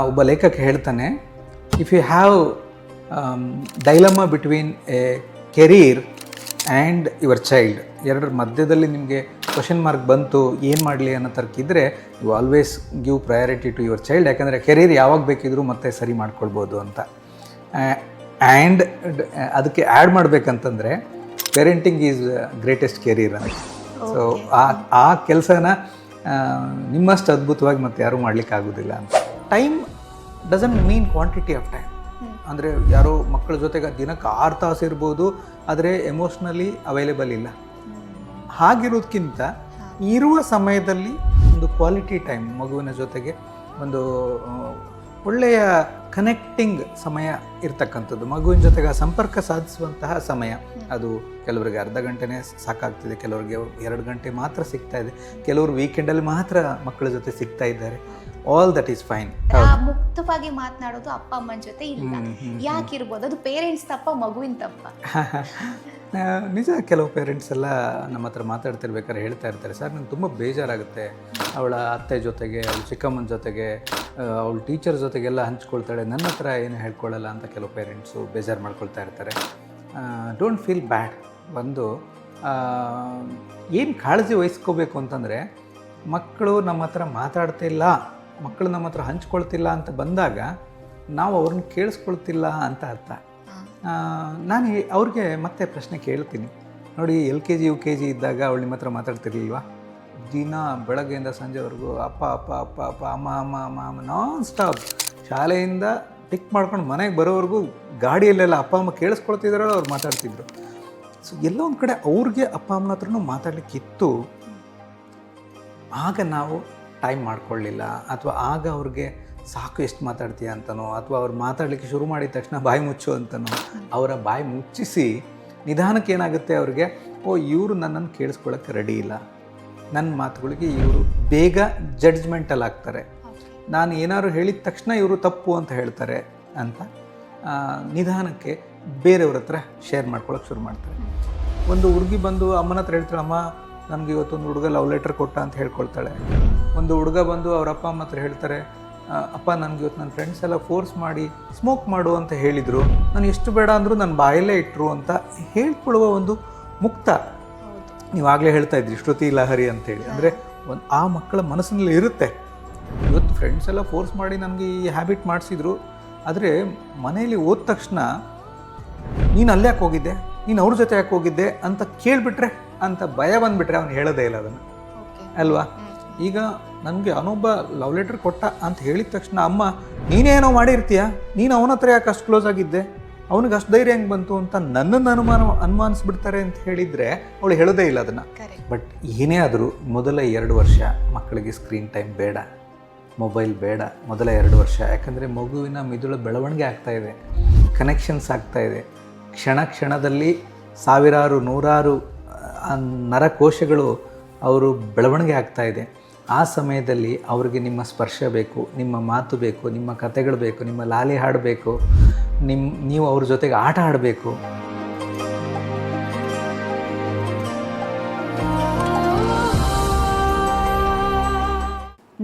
ಒಬ್ಬ ಲೇಖಕ ಹೇಳ್ತಾನೆ, if you have dilemma between a career and your child, ಎರಡರ ಮಧ್ಯದಲ್ಲಿ ನಿಮಗೆ ಕ್ವಶನ್ ಮಾರ್ಕ್ ಬಂತು, ಏನು ಮಾಡಲಿ ಅನ್ನೋ ತರ್ಕಿದ್ರೆ you always give priority to your child. ಯಾಕಂದರೆ ಕೆರೀರ್ ಯಾವಾಗ ಬೇಕಿದ್ರೂ ಮತ್ತೆ ಸರಿ ಮಾಡ್ಕೊಳ್ಬೋದು ಅಂತ. ಆ್ಯಂಡ್ ಅದಕ್ಕೆ ಆ್ಯಡ್ ಮಾಡಬೇಕಂತಂದರೆ ಪೇರೆಂಟಿಂಗ್ ಈಸ್ ಗ್ರೇಟೆಸ್ಟ್ ಕೆರೀರ್ ಅಂತ. ಸೊ ಆ ಕೆಲಸನ ನಿಮ್ಮಷ್ಟು ಅದ್ಭುತವಾಗಿ ಮತ್ತೆ ಯಾರೂ ಮಾಡಲಿಕ್ಕಾಗೋದಿಲ್ಲ ಅಂತ. Time doesn't mean quantity of time. ಅಂದರೆ ಯಾರೋ ಮಕ್ಕಳ ಜೊತೆಗೆ ದಿನಕ್ಕೆ 6 ತಾಸು ಇರ್ಬೋದು, ಆದರೆ ಎಮೋಷ್ನಲಿ ಅವೈಲೇಬಲ್ ಇಲ್ಲ. ಹಾಗಿರೋದಕ್ಕಿಂತ ಇರುವ ಸಮಯದಲ್ಲಿ ಒಂದು ಕ್ವಾಲಿಟಿ ಟೈಮ್ ಮಗುವಿನ ಜೊತೆಗೆ ಒಂದು ಒಳ್ಳೆಯ ಕನೆಕ್ಟಿಂಗ್ ಸಮಯ ಇರ್ತಕ್ಕಂಥದ್ದು, ಮಗುವಿನ ಜೊತೆಗೆ ಆ ಸಂಪರ್ಕ ಸಾಧಿಸುವಂತಹ ಸಮಯ. ಅದು ಕೆಲವರಿಗೆ ಅರ್ಧ ಗಂಟೆನೇ ಸಾಕಾಗ್ತಿದೆ, ಕೆಲವರಿಗೆ 2 ಗಂಟೆ ಮಾತ್ರ ಸಿಗ್ತಾ ಇದೆ, ಕೆಲವರು ವೀಕೆಂಡಲ್ಲಿ ಮಾತ್ರ ಮಕ್ಕಳ ಜೊತೆ ಸಿಗ್ತಾ ಇದ್ದಾರೆ. All that is fine. ಮುಕ್ತವಾಗಿ ಮಾತನಾಡೋದು ಅಪ್ಪ ಅಮ್ಮನ ಜೊತೆ ಇಲ್ಲ. ಯಾಕಿರ್ಬೋದು? ಅದು ಪೇರೆಂಟ್ಸ್ ತಪ್ಪ, ಮಗುವಿನ ತಪ್ಪ? ನಿಜ, ಕೆಲವು ಪೇರೆಂಟ್ಸ್ ಎಲ್ಲ ನಮ್ಮ ಹತ್ರ ಮಾತಾಡ್ತಿರ್ಬೇಕಾದ್ರೆ ಹೇಳ್ತಾ ಇರ್ತಾರೆ, ಸರ್ ನಂಗೆ ತುಂಬ ಬೇಜಾರಾಗುತ್ತೆ, ಅವಳ ಅತ್ತೆ ಜೊತೆಗೆ, ಅವಳ ಚಿಕ್ಕಮ್ಮನ ಜೊತೆಗೆ, ಅವಳ ಟೀಚರ್ ಜೊತೆಗೆಲ್ಲ ಹಂಚ್ಕೊಳ್ತಾಳೆ, ನನ್ನ ಹತ್ರ ಏನು ಹೇಳ್ಕೊಳ್ಳಲ್ಲ ಅಂತ ಕೆಲವು ಪೇರೆಂಟ್ಸು ಬೇಜಾರು ಮಾಡ್ಕೊಳ್ತಾ ಇರ್ತಾರೆ. Don't feel bad. ಒಂದು ಏನು ಕಾಳಜಿ ವಹಿಸ್ಕೋಬೇಕು ಅಂತಂದರೆ, ಮಕ್ಕಳು ನಮ್ಮ ಹತ್ರ ಮಾತಾಡ್ತಿಲ್ಲ, ಮಕ್ಕಳು ನಮ್ಮ ಹತ್ರ ಹಂಚ್ಕೊಳ್ತಿಲ್ಲ ಅಂತ ಬಂದಾಗ ನಾವು ಅವ್ರನ್ನ ಕೇಳಿಸ್ಕೊಳ್ತಿಲ್ಲ ಅಂತ ಅರ್ಥ. ನಾನು ಅವ್ರಿಗೆ ಮತ್ತೆ ಪ್ರಶ್ನೆ ಕೇಳ್ತೀನಿ, ನೋಡಿ LKG UKG ಇದ್ದಾಗ ಅವಳು ನಿಮ್ಮ ಹತ್ರ ಮಾತಾಡ್ತಿರ್ಲಿಲ್ವಾ? ದಿನ ಬೆಳಗ್ಗೆಯಿಂದ ಸಂಜೆವರೆಗೂ ಅಪ್ಪ ಅಪ್ಪ ಅಪ್ಪ ಅಪ್ಪ ಅಮ್ಮ ಅಮ್ಮ ಅಮ್ಮ ಅಮ್ಮ ನಾನ್ ಸ್ಟಾಪ್. ಶಾಲೆಯಿಂದ ಪಿಕ್ ಮಾಡ್ಕೊಂಡು ಮನೆಗೆ ಬರೋವರೆಗೂ ಗಾಡಿಯಲ್ಲೆಲ್ಲ ಅಪ್ಪ ಅಮ್ಮ ಕೇಳಿಸ್ಕೊಳ್ತಿದ್ರೋ ಅವ್ರು ಮಾತಾಡ್ತಿದ್ರು. ಸೊ ಎಲ್ಲೋ ಒಂದು ಕಡೆ ಅವ್ರಿಗೆ ಅಪ್ಪ ಅಮ್ಮನ ಹತ್ರನೂ ಮಾತಾಡಲಿಕ್ಕಿತ್ತು. ಆಗ ನಾವು ಟೈಮ್ ಮಾಡ್ಕೊಳ್ಳಿಲ್ಲ, ಅಥವಾ ಆಗ ಅವ್ರಿಗೆ ಸಾಕು ಎಷ್ಟು ಮಾತಾಡ್ತೀಯ ಅಂತನೋ, ಅಥವಾ ಅವ್ರು ಮಾತಾಡಲಿಕ್ಕೆ ಶುರು ಮಾಡಿದ ತಕ್ಷಣ ಬಾಯಿ ಮುಚ್ಚು ಅಂತನೋ, ಅವರ ಬಾಯಿ ಮುಚ್ಚಿಸಿ ನಿಧಾನಕ್ಕೆ ಏನಾಗುತ್ತೆ ಅವ್ರಿಗೆ, ಇವರು ನನ್ನನ್ನು ಕೇಳಿಸ್ಕೊಳ್ಳೋಕ್ಕೆ ರೆಡಿ ಇಲ್ಲ, ನನ್ನ ಮಾತುಗಳಿಗೆ ಇವರು ಬೇಗ ಜಡ್ಜ್ಮೆಂಟಲ್ಲಿ ಆಗ್ತಾರೆ, ನಾನು ಏನಾದ್ರು ಹೇಳಿದ ತಕ್ಷಣ ಇವರು ತಪ್ಪು ಅಂತ ಹೇಳ್ತಾರೆ ಅಂತ ನಿಧಾನಕ್ಕೆ ಬೇರೆಯವ್ರ ಹತ್ರ ಶೇರ್ ಮಾಡ್ಕೊಳ್ಳೋಕೆ ಶುರು ಮಾಡ್ತಾರೆ. ಒಂದು ಹುಡುಗಿ ಬಂದು ಅಮ್ಮನ ಹತ್ರ ಹೇಳ್ತಾಳೆ, ಅಮ್ಮ ನನಗೆ ಇವತ್ತೊಂದು ಹುಡುಗ ಲವ್ ಲೆಟರ್ ಕೊಟ್ಟ ಅಂತ ಹೇಳ್ಕೊಳ್ತಾಳೆ. ಒಂದು ಹುಡುಗ ಬಂದು ಅವ್ರ ಅಪ್ಪ ಅಮ್ಮ ಹತ್ರ ಹೇಳ್ತಾರೆ, ಅಪ್ಪ ನನಗೆ ಇವತ್ತು ನನ್ನ ಫ್ರೆಂಡ್ಸ್ ಎಲ್ಲ ಫೋರ್ಸ್ ಮಾಡಿ ಸ್ಮೋಕ್ ಮಾಡು ಅಂತ ಹೇಳಿದರು, ನಾನು ಎಷ್ಟು ಬೇಡ ಅಂದರೂ ನನ್ನ ಬಾಯಲ್ಲೇ ಇಟ್ಟರು ಅಂತ ಹೇಳ್ಕೊಳ್ಳುವ ಒಂದು ಮುಕ್ತ. ನೀವಾಗಲೇ ಹೇಳ್ತಾ ಇದ್ರಿ ಶ್ರುತಿ ಲಹರಿ ಅಂತೇಳಿ, ಅಂದರೆ ಆ ಮಕ್ಕಳ ಮನಸ್ಸಿನಲ್ಲಿ ಇರುತ್ತೆ, ಇವತ್ತು ಫ್ರೆಂಡ್ಸ್ ಎಲ್ಲ ಫೋರ್ಸ್ ಮಾಡಿ ನನಗೆ ಈ ಹ್ಯಾಬಿಟ್ ಮಾಡಿಸಿದ್ರು, ಆದರೆ ಮನೆಯಲ್ಲಿ ಹೋದ ತಕ್ಷಣ ನೀನು ಅಲ್ಲೇ ಯಾಕೆ ಹೋಗಿದ್ದೆ, ನೀನು ಅವ್ರ ಜೊತೆ ಯಾಕೆ ಹೋಗಿದ್ದೆ ಅಂತ ಕೇಳಿಬಿಟ್ರೆ ಅಂತ ಭಯ ಬಂದುಬಿಟ್ರೆ ಅವ್ನು ಹೇಳೋದೇ ಇಲ್ಲ ಅದನ್ನು, ಅಲ್ವಾ? ಈಗ ನನಗೆ ಅವನೊಬ್ಬ ಲವ್ ಲೆಟರ್ ಕೊಟ್ಟ ಅಂತ ಹೇಳಿದ ತಕ್ಷಣ ಅಮ್ಮ ನೀನೇನೋ ಮಾಡಿರ್ತೀಯ, ನೀನು ಅವನ ಹತ್ರ ಯಾಕೆ ಅಷ್ಟು ಕ್ಲೋಸ್ ಆಗಿದ್ದೆ, ಅವನಿಗೆ ಅಷ್ಟು ಧೈರ್ಯ ಹೆಂಗೆ ಬಂತು ಅಂತ ನನ್ನನ್ನು ಅನುಮಾನಿಸ್ಬಿಡ್ತಾರೆ ಅಂತ ಹೇಳಿದರೆ ಅವಳು ಹೇಳೋದೇ ಇಲ್ಲ ಅದನ್ನು. ಬಟ್ ಏನೇ ಆದರೂ ಮೊದಲ 2 ವರ್ಷ ಮಕ್ಕಳಿಗೆ ಸ್ಕ್ರೀನ್ ಟೈಮ್ ಬೇಡ, ಮೊಬೈಲ್ ಬೇಡ ಮೊದಲ 2 ವರ್ಷ. ಯಾಕಂದರೆ ಮಗುವಿನ ಮಿದುಳ ಬೆಳವಣಿಗೆ ಆಗ್ತಾಯಿದೆ, ಕನೆಕ್ಷನ್ಸ್ ಆಗ್ತಾಯಿದೆ, ಕ್ಷಣ ಕ್ಷಣದಲ್ಲಿ ಸಾವಿರಾರು ನೂರಾರು ನರಕೋಶಗಳು ಅವರು ಬೆಳವಣಿಗೆ ಆಗ್ತಾಯಿದೆ. ಆ ಸಮಯದಲ್ಲಿ ಅವ್ರಿಗೆ ನಿಮ್ಮ ಸ್ಪರ್ಶ ಬೇಕು, ನಿಮ್ಮ ಮಾತು ಬೇಕು, ನಿಮ್ಮ ಕಥೆಗಳು ಬೇಕು, ನಿಮ್ಮ ಲಾಲಿ ಹಾಡು ಬೇಕು, ನೀವು ಅವ್ರ ಜೊತೆಗೆ ಆಟ ಆಡಬೇಕು.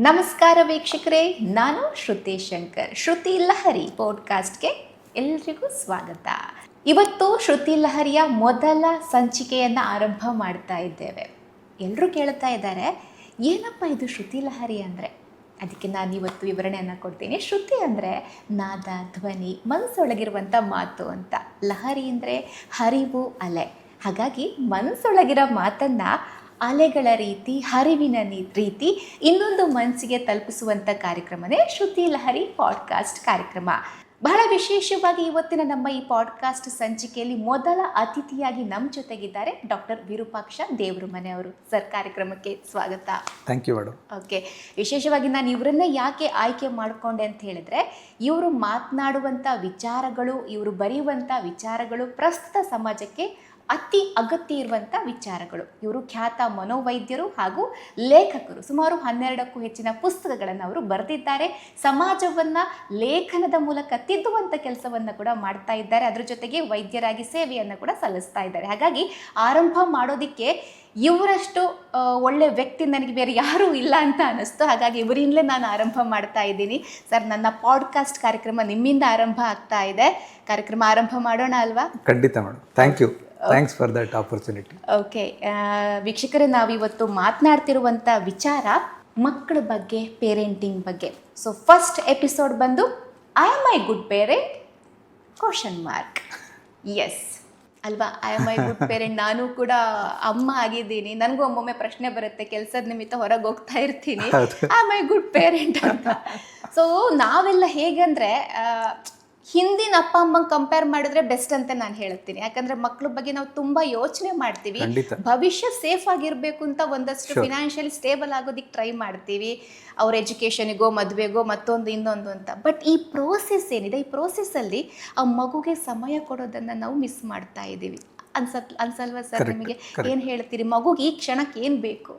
ನಮಸ್ಕಾರ ವೀಕ್ಷಕರೇ, ನಾನು ಶ್ರುತಿ ಶಂಕರ್. ಶ್ರುತಿ ಲಹರಿ ಪಾಡ್ಕಾಸ್ಟ್ಗೆ ಎಲ್ರಿಗೂ ಸ್ವಾಗತ. ಇವತ್ತು ಶ್ರುತಿ ಲಹರಿಯ ಮೊದಲ ಸಂಚಿಕೆಯನ್ನು ಆರಂಭ ಮಾಡ್ತಾ ಇದ್ದೇವೆ. ಎಲ್ಲರೂ ಕೇಳ್ತಾ ಇದ್ದಾರೆ, ಏನಪ್ಪ ಇದು ಶ್ರುತಿ ಲಹರಿ ಅಂದರೆ? ಅದಕ್ಕೆ ನಾನು ಇವತ್ತು ವಿವರಣೆಯನ್ನು ಕೊಡ್ತೀನಿ. ಶ್ರುತಿ ಅಂದರೆ ನಾದ, ಧ್ವನಿ, ಮನಸ್ಸೊಳಗಿರುವಂಥ ಮಾತು ಅಂತ. ಲಹರಿ ಅಂದರೆ ಹರಿವು, ಅಲೆ. ಹಾಗಾಗಿ ಮನಸ್ಸೊಳಗಿರೋ ಮಾತನ್ನು ಅಲೆಗಳ ರೀತಿ, ಹರಿವಿನ ರೀತಿ ಇನ್ನೊಂದು ಮನಸ್ಸಿಗೆ ತಲುಪಿಸುವಂಥ ಕಾರ್ಯಕ್ರಮವೇ ಶ್ರುತಿ ಲಹರಿ ಪಾಡ್ಕಾಸ್ಟ್ ಕಾರ್ಯಕ್ರಮ. ಬಹಳ ವಿಶೇಷವಾಗಿ ಇವತ್ತಿನ ನಮ್ಮ ಈ ಪಾಡ್ಕಾಸ್ಟ್ ಸಂಚಿಕೆಯಲ್ಲಿ ಮೊದಲ ಅತಿಥಿಯಾಗಿ ನಮ್ಮ ಜೊತೆಗಿದ್ದಾರೆ ಡಾಕ್ಟರ್ ವಿರೂಪಾಕ್ಷ ದೇವರಮನೆ ಅವರು. ಸರ್, ಕಾರ್ಯಕ್ರಮಕ್ಕೆ ಸ್ವಾಗತ. Thank you madam. ಓಕೆ, ವಿಶೇಷವಾಗಿ ನಾನು ಇವರನ್ನ ಯಾಕೆ ಆಯ್ಕೆ ಮಾಡಿಕೊಂಡೆ ಅಂತ ಹೇಳಿದ್ರೆ, ಇವರು ಮಾತನಾಡುವಂಥ ವಿಚಾರಗಳು, ಇವರು ಬರೆಯುವಂಥ ವಿಚಾರಗಳು ಪ್ರಸ್ತುತ ಸಮಾಜಕ್ಕೆ ಅತಿ ಅಗತ್ಯ ಇರುವಂಥ ವಿಚಾರಗಳು. ಇವರು ಖ್ಯಾತ ಮನೋವೈದ್ಯರು ಹಾಗೂ ಲೇಖಕರು. ಸುಮಾರು 12ಕ್ಕೂ ಹೆಚ್ಚಿನ ಪುಸ್ತಕಗಳನ್ನು ಅವರು ಬರೆದಿದ್ದಾರೆ. ಸಮಾಜವನ್ನು ಲೇಖನದ ಮೂಲಕ ತಿದ್ದುವಂಥ ಕೆಲಸವನ್ನು ಕೂಡ ಮಾಡ್ತಾ ಇದ್ದಾರೆ. ಅದ್ರ ಜೊತೆಗೆ ವೈದ್ಯರಾಗಿ ಸೇವೆಯನ್ನು ಕೂಡ ಸಲ್ಲಿಸ್ತಾ ಇದ್ದಾರೆ. ಹಾಗಾಗಿ ಆರಂಭ ಮಾಡೋದಕ್ಕೆ ಇವರಷ್ಟು ಒಳ್ಳೆ ವ್ಯಕ್ತಿ ನನಗೆ ಬೇರೆ ಯಾರೂ ಇಲ್ಲ ಅಂತ ಅನ್ನಿಸ್ತು. ಹಾಗಾಗಿ ಇವರಿಂದಲೇ ನಾನು ಆರಂಭ ಮಾಡ್ತಾ ಇದ್ದೀನಿ. ಸರ್, ನನ್ನ ಪಾಡ್ಕಾಸ್ಟ್ ಕಾರ್ಯಕ್ರಮ ನಿಮ್ಮಿಂದ ಆರಂಭ ಆಗ್ತಾ ಇದೆ. ಕಾರ್ಯಕ್ರಮ ಆರಂಭ ಮಾಡೋಣ ಅಲ್ವಾ? ಖಂಡಿತ madam. Thank you. Thanks for that opportunity. Okay ವೀಕ್ಷಕರೇ, ನಾವಿವತ್ತು ಮಾತನಾಡ್ತಿರುವಂಥ ವಿಚಾರ ಮಕ್ಕಳ ಬಗ್ಗೆ, ಪೇರೆಂಟಿಂಗ್ ಬಗ್ಗೆ. ಸೊ ಫಸ್ಟ್ ಎಪಿಸೋಡ್ ಬಂದು I am I good parent ? Yes ಅಲ್ವಾ? I am I good parent. ನಾನು ಕೂಡ ಅಮ್ಮ ಆಗಿದ್ದೀನಿ. ನನಗೂ ಒಮ್ಮೊಮ್ಮೆ ಪ್ರಶ್ನೆ ಬರುತ್ತೆ, ಕೆಲಸದ ನಿಮಿತ್ತ ಹೊರಗೆ ಹೋಗ್ತಾ ಇರ್ತೀನಿ, I am I good parent ಅಂತ. ಸೊ ನಾವೆಲ್ಲ ಹೇಗಂದರೆ ಹಿಂದಿನ ಅಪ್ಪ ಅಮ್ಮಂಗೆ ಕಂಪೇರ್ ಮಾಡಿದ್ರೆ ಬೆಸ್ಟ್ ಅಂತ ನಾನು ಹೇಳ್ತೀನಿ. ಯಾಕಂದ್ರೆ ಮಕ್ಕಳ ಬಗ್ಗೆ ನಾವು ತುಂಬಾ ಯೋಚನೆ ಮಾಡ್ತೀವಿ. ಭವಿಷ್ಯ ಸೇಫ್ ಆಗಿರ್ಬೇಕು ಅಂತ ಒಂದಷ್ಟು ಫಿನಾನ್ಷಿಯಲಿ ಸ್ಟೇಬಲ್ ಆಗೋದಿಕ್ಕೆ ಟ್ರೈ ಮಾಡ್ತೀವಿ, ಅವ್ರ ಎಜುಕೇಷನಿಗೋ ಮದುವೆಗೋ ಮತ್ತೊಂದು ಇನ್ನೊಂದು ಅಂತ. ಬಟ್ ಈ ಪ್ರೋಸೆಸ್ ಏನಿದೆ, ಈ ಪ್ರೋಸೆಸ್ಸಲ್ಲಿ ಆ ಮಗುಗೆ ಸಮಯ ಕೊಡೋದನ್ನು ನಾವು ಮಿಸ್ ಮಾಡ್ತಾ ಇದ್ದೀವಿ. ಅನ್ಸಲ್ವಾ ಸರ್? ನಿಮಗೆ ಏನು ಹೇಳ್ತೀರಿ? ಮಗುಗೆ ಈ ಕ್ಷಣಕ್ಕೆ ಏನು ಬೇಕು?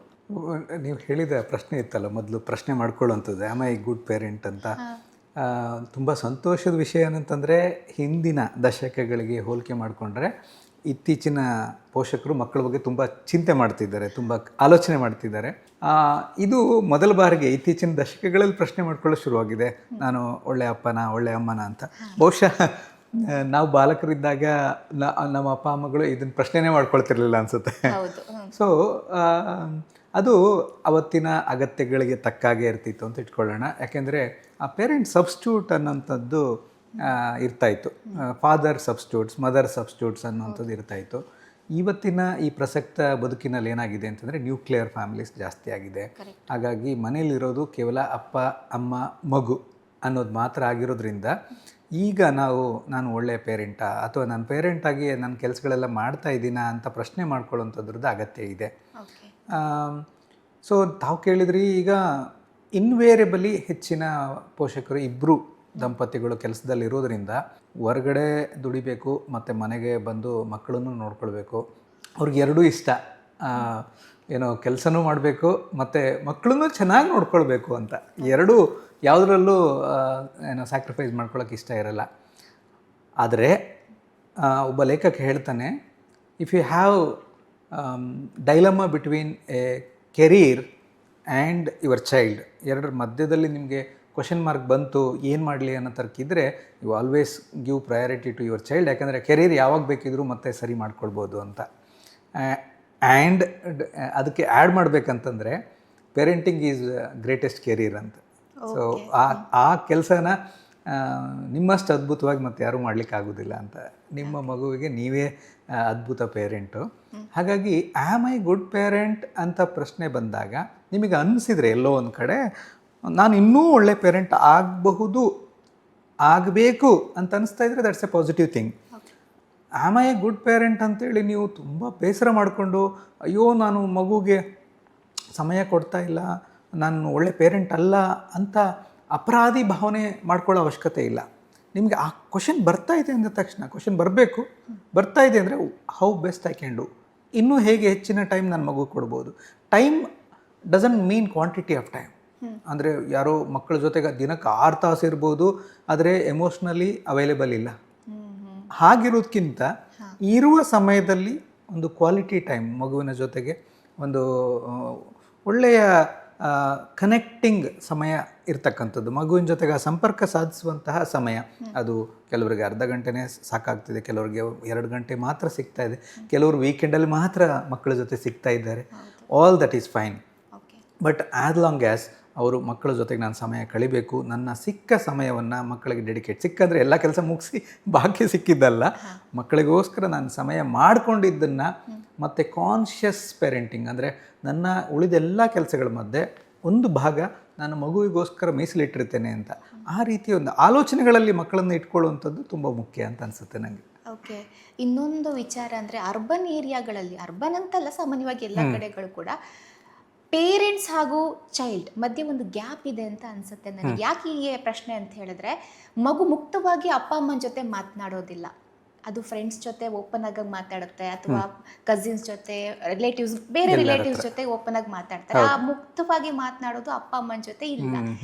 ನೀವು ಹೇಳಿದ ಪ್ರಶ್ನೆ ಇತ್ತಲ್ಲ ಮೊದಲು, ಪ್ರಶ್ನೆ ಮಾಡ್ಕೊಳ್ಳುವಂಥದ್ದು ಆಮ್ ಐ ಗುಡ್ ಪೇರೆಂಟ್ ಅಂತ. ತುಂಬ ಸಂತೋಷದ ವಿಷಯ ಏನಂತಂದರೆ, ಹಿಂದಿನ ದಶಕಗಳಿಗೆ ಹೋಲಿಕೆ ಮಾಡಿಕೊಂಡ್ರೆ ಇತ್ತೀಚಿನ ಪೋಷಕರು ಮಕ್ಕಳ ಬಗ್ಗೆ ತುಂಬ ಚಿಂತೆ ಮಾಡ್ತಿದ್ದಾರೆ, ತುಂಬ ಆಲೋಚನೆ ಮಾಡ್ತಿದ್ದಾರೆ. ಇದು ಮೊದಲ ಬಾರಿಗೆ ಇತ್ತೀಚಿನ ದಶಕಗಳಲ್ಲಿ ಪ್ರಶ್ನೆ ಮಾಡ್ಕೊಳ್ಳೋ ಶುರುವಾಗಿದೆ, ನಾನು ಒಳ್ಳೆ ಅಪ್ಪನ ಒಳ್ಳೆ ಅಮ್ಮನ ಅಂತ. ಬಹುಶಃ ನಾವು ಬಾಲಕರಿದ್ದಾಗ ನಮ್ಮ ಅಪ್ಪ ಅಮ್ಮಗಳು ಇದನ್ನು ಪ್ರಶ್ನೆನೇ ಮಾಡ್ಕೊಳ್ತಿರ್ಲಿಲ್ಲ ಅನಿಸುತ್ತೆ. ಸೊ ಅದು ಅವತ್ತಿನ ಅಗತ್ಯಗಳಿಗೆ ತಕ್ಕಾಗೆ ಇರ್ತಿತ್ತು ಅಂತ ಇಟ್ಕೊಳ್ಳೋಣ. ಯಾಕೆಂದರೆ ಆ ಪೇರೆಂಟ್ ಸಬ್ಸ್ಟ್ಯೂಟ್ ಅನ್ನೋಂಥದ್ದು ಇರ್ತಾಯಿತ್ತು. ಫಾದರ್ ಸಬ್ಸ್ಟ್ಯೂಟ್ಸ್, ಮದರ್ ಸಬ್ಸ್ಟ್ಯೂಟ್ಸ್ ಅನ್ನೋಂಥದ್ದು ಇರ್ತಾಯಿತ್ತು. ಇವತ್ತಿನ ಈ ಪ್ರಸಕ್ತ ಬದುಕಿನಲ್ಲಿ ಏನಾಗಿದೆ ಅಂತಂದರೆ ನ್ಯೂಕ್ಲಿಯರ್ ಫ್ಯಾಮಿಲೀಸ್ ಜಾಸ್ತಿ ಆಗಿದೆ. ಹಾಗಾಗಿ ಮನೇಲಿರೋದು ಕೇವಲ ಅಪ್ಪ ಅಮ್ಮ ಮಗು ಅನ್ನೋದು ಮಾತ್ರ ಆಗಿರೋದ್ರಿಂದ ಈಗ ನಾನು ಒಳ್ಳೆಯ ಪೇರೆಂಟಾ ಅಥವಾ ನಾನು ಪೇರೆಂಟಾಗಿ ನನ್ನ ಕೆಲಸಗಳೆಲ್ಲ ಮಾಡ್ತಾ ಇದ್ದೀನಾ ಅಂತ ಪ್ರಶ್ನೆ ಮಾಡ್ಕೊಳ್ಳೋಂಥದ್ರದ್ದು ಅಗತ್ಯ ಇದೆ. ಸೊ ತಾವು ಕೇಳಿದ್ರಿ, ಈಗ ಇನ್ವೇರಿಯಬಲಿ ಹೆಚ್ಚಿನ ಪೋಷಕರು ಇಬ್ಬರು ದಂಪತಿಗಳು ಕೆಲಸದಲ್ಲಿ ಇರೋದ್ರಿಂದ ಹೊರಗಡೆ ದುಡಿಬೇಕು ಮತ್ತು ಮನೆಗೆ ಬಂದು ಮಕ್ಕಳನ್ನು ನೋಡ್ಕೊಳ್ಬೇಕು. ಅವ್ರಿಗೆ ಎರಡೂ ಇಷ್ಟ, ಏನೋ ಕೆಲಸನೂ ಮಾಡಬೇಕು ಮತ್ತು ಮಕ್ಕಳನ್ನು ಚೆನ್ನಾಗಿ ನೋಡ್ಕೊಳ್ಬೇಕು ಅಂತ. ಎರಡೂ ಯಾವುದರಲ್ಲೂ ಏನೋ ಸ್ಯಾಕ್ರಿಫೈಸ್ ಮಾಡ್ಕೊಳ್ಳೋಕೆ ಇಷ್ಟ ಇರಲ್ಲ. ಆದರೆ ಒಬ್ಬ ಲೇಖಕ ಹೇಳ್ತಾನೆ, if you have dilemma between a career and your child, ಎರಡರ ಮಧ್ಯದಲ್ಲಿ ನಿಮಗೆ ಕ್ವಶನ್ ಮಾರ್ಕ್ ಬಂತು, ಏನು ಮಾಡಲಿ ಅನ್ನೋ ತರ್ಕಿದ್ರೆ, you always give priority to your child. ಯಾಕಂದರೆ ಕೆರೀರ್ ಯಾವಾಗ ಬೇಕಿದ್ರೂ ಮತ್ತೆ ಸರಿ ಮಾಡ್ಕೊಳ್ಬೋದು ಅಂತ. ಆ್ಯಂಡ್ ಅದಕ್ಕೆ ಆ್ಯಡ್ ಮಾಡಬೇಕಂತಂದರೆ ಪೇರೆಂಟಿಂಗ್ ಈಸ್ ಗ್ರೇಟೆಸ್ಟ್ ಕೆರೀರ್ ಅಂತ. ಸೊ ಆ ಕೆಲಸನ ನಿಮ್ಮಷ್ಟು ಅದ್ಭುತವಾಗಿ ಮತ್ತೆ ಯಾರೂ ಮಾಡಲಿಕ್ಕಾಗೋದಿಲ್ಲ ಅಂತ. ನಿಮ್ಮ ಮಗುವಿಗೆ ನೀವೇ ಅದ್ಭುತ ಪೇರೆಂಟು. ಹಾಗಾಗಿ ಆಮ್ ಐ ಗುಡ್ ಪೇರೆಂಟ್ ಅಂತ ಪ್ರಶ್ನೆ ಬಂದಾಗ ನಿಮಗೆ ಅನ್ನಿಸಿದರೆ ಎಲ್ಲೋ ಒಂದು ಕಡೆ ನಾನು ಇನ್ನೂ ಒಳ್ಳೆ ಪೇರೆಂಟ್ ಆಗಬಹುದು, ಆಗಬೇಕು ಅಂತ ಅನಿಸ್ತಾ ಇದ್ದರೆ that's A positive thing. Am I good parent ಅಂತೇಳಿ ನೀವು ತುಂಬ ಬೇಸರ ಮಾಡಿಕೊಂಡು, ಅಯ್ಯೋ ನಾನು ಮಗುಗೆ ಸಮಯ ಕೊಡ್ತಾ ಇಲ್ಲ, ನಾನು ಒಳ್ಳೆ ಪೇರೆಂಟ್ ಅಲ್ಲ ಅಂತ ಅಪರಾಧಿ ಭಾವನೆ ಮಾಡ್ಕೊಳ್ಳೋ ಅವಶ್ಯಕತೆ ಇಲ್ಲ. ನಿಮಗೆ ಆ ಕ್ವಶನ್ ಬರ್ತಾ ಇದೆ ಅಂದ ತಕ್ಷಣ ಕ್ವಶನ್ ಬರಬೇಕು. ಬರ್ತಾ ಇದೆ ಅಂದರೆ how best I can do, ಇನ್ನೂ ಹೇಗೆ ಹೆಚ್ಚಿನ ಟೈಮ್ ನನ್ನ ಮಗು ಕೊಡ್ಬೋದು. Time doesn't mean quantity of time. ಅಂದರೆ ಯಾರೋ ಮಕ್ಕಳ ಜೊತೆಗೆ ದಿನಕ್ಕೆ 6 ತಾಸು ಇರ್ಬೋದು, ಆದರೆ ಎಮೋಷ್ನಲಿ ಅವೈಲೇಬಲ್ ಇಲ್ಲ. ಹಾಗಿರೋದಕ್ಕಿಂತ ಇರುವ ಸಮಯದಲ್ಲಿ ಒಂದು ಕ್ವಾಲಿಟಿ ಟೈಮ್ ಮಗುವಿನ ಜೊತೆಗೆ ಒಂದು ಒಳ್ಳೆಯ ಕನೆಕ್ಟಿಂಗ್ ಸಮಯ ಇರ್ತಕ್ಕಂಥದ್ದು, ಮಗುವಿನ ಜೊತೆಗೆ ಆ ಸಂಪರ್ಕ ಸಾಧಿಸುವಂತಹ ಸಮಯ. ಅದು ಕೆಲವರಿಗೆ ಅರ್ಧ ಗಂಟೆನೇ ಸಾಕಾಗ್ತಿದೆ, ಕೆಲವರಿಗೆ 2 ಗಂಟೆ ಮಾತ್ರ ಸಿಗ್ತಾ ಇದೆ, ಕೆಲವರು ವೀಕೆಂಡಲ್ಲಿ ಮಾತ್ರ ಮಕ್ಕಳ ಜೊತೆ ಸಿಗ್ತಾ ಇದ್ದಾರೆ. All that is fine. But as long as ಅವರು ಮಕ್ಕಳ ಜೊತೆಗೆ ನಾನು ಸಮಯ ಕಳಿಬೇಕು, ನನ್ನ ಸಿಕ್ಕ ಸಮಯವನ್ನು ಮಕ್ಕಳಿಗೆ ಡೆಡಿಕೇಟ್, ಸಿಕ್ಕಂದರೆ ಎಲ್ಲ ಕೆಲಸ ಮುಗಿಸಿ ಬಾಕಿ ಸಿಕ್ಕಿದ್ದಲ್ಲ, ಮಕ್ಕಳಿಗೋಸ್ಕರ ನಾನು ಸಮಯ ಮಾಡಿಕೊಂಡಿದ್ದನ್ನು ಮತ್ತು ಕಾನ್ಷಿಯಸ್ ಪೇರೆಂಟಿಂಗ್ ಅಂದರೆ ನನ್ನ ಉಳಿದೆಲ್ಲ ಕೆಲಸಗಳ ಮಧ್ಯೆ ಒಂದು ಭಾಗ ನಾನು ಮಗುವಿಗೋಸ್ಕರ ಮೀಸಲಿಟ್ಟಿರ್ತೇನೆ ಅಂತ ಆ ರೀತಿಯ ಒಂದು ಆಲೋಚನೆಗಳಲ್ಲಿ ಮಕ್ಕಳನ್ನು ಇಟ್ಕೊಳ್ಳುವಂಥದ್ದು ತುಂಬ ಮುಖ್ಯ ಅಂತ ಅನಿಸುತ್ತೆ ನನಗೆ. ಓಕೆ, ಇನ್ನೊಂದು ವಿಚಾರ ಅಂದರೆ ಅರ್ಬನ್ ಏರಿಯಾಗಳಲ್ಲಿ, ಅರ್ಬನ್ ಅಂತಲ್ಲ ಸಾಮಾನ್ಯವಾಗಿ ಎಲ್ಲ ಕಡೆಗಳು ಕೂಡ ಪೇರೆಂಟ್ಸ್ ಹಾಗೂ ಚೈಲ್ಡ್ ಮಧ್ಯೆ ಒಂದು ಗ್ಯಾಪ್ ಇದೆ ಅಂತ ಅನಿಸುತ್ತೆ ನನಗೆ. ಯಾಕೆ ಈ ಪ್ರಶ್ನೆ ಅಂತ ಹೇಳಿದ್ರೆ, ಮಗು ಮುಕ್ತವಾಗಿ ಅಪ್ಪ ಅಮ್ಮನ ಜೊತೆ ಮಾತನಾಡೋದಿಲ್ಲ. ಅದು ಫ್ರೆಂಡ್ಸ್ ಜೊತೆ ಓಪನ್ ಆಗಿ ಮಾತಾಡುತ್ತೆ ಅಥವಾ ಕಸಿನ್ಸ್ ಜೊತೆ ರಿಲೇಟಿವ್ಸ್ ಬೇರೆ ರಿಲೇಟಿವ್ಸ್ ಜೊತೆ ಓಪನ್ ಆಗಿ ಮಾತಾಡ್ತಾರೆ. ಆ ಮುಕ್ತವಾಗಿ ಮಾತನಾಡೋದು ಅಪ್ಪ ಅಮ್ಮನ ಜೊತೆ ಇಲ್ಲ.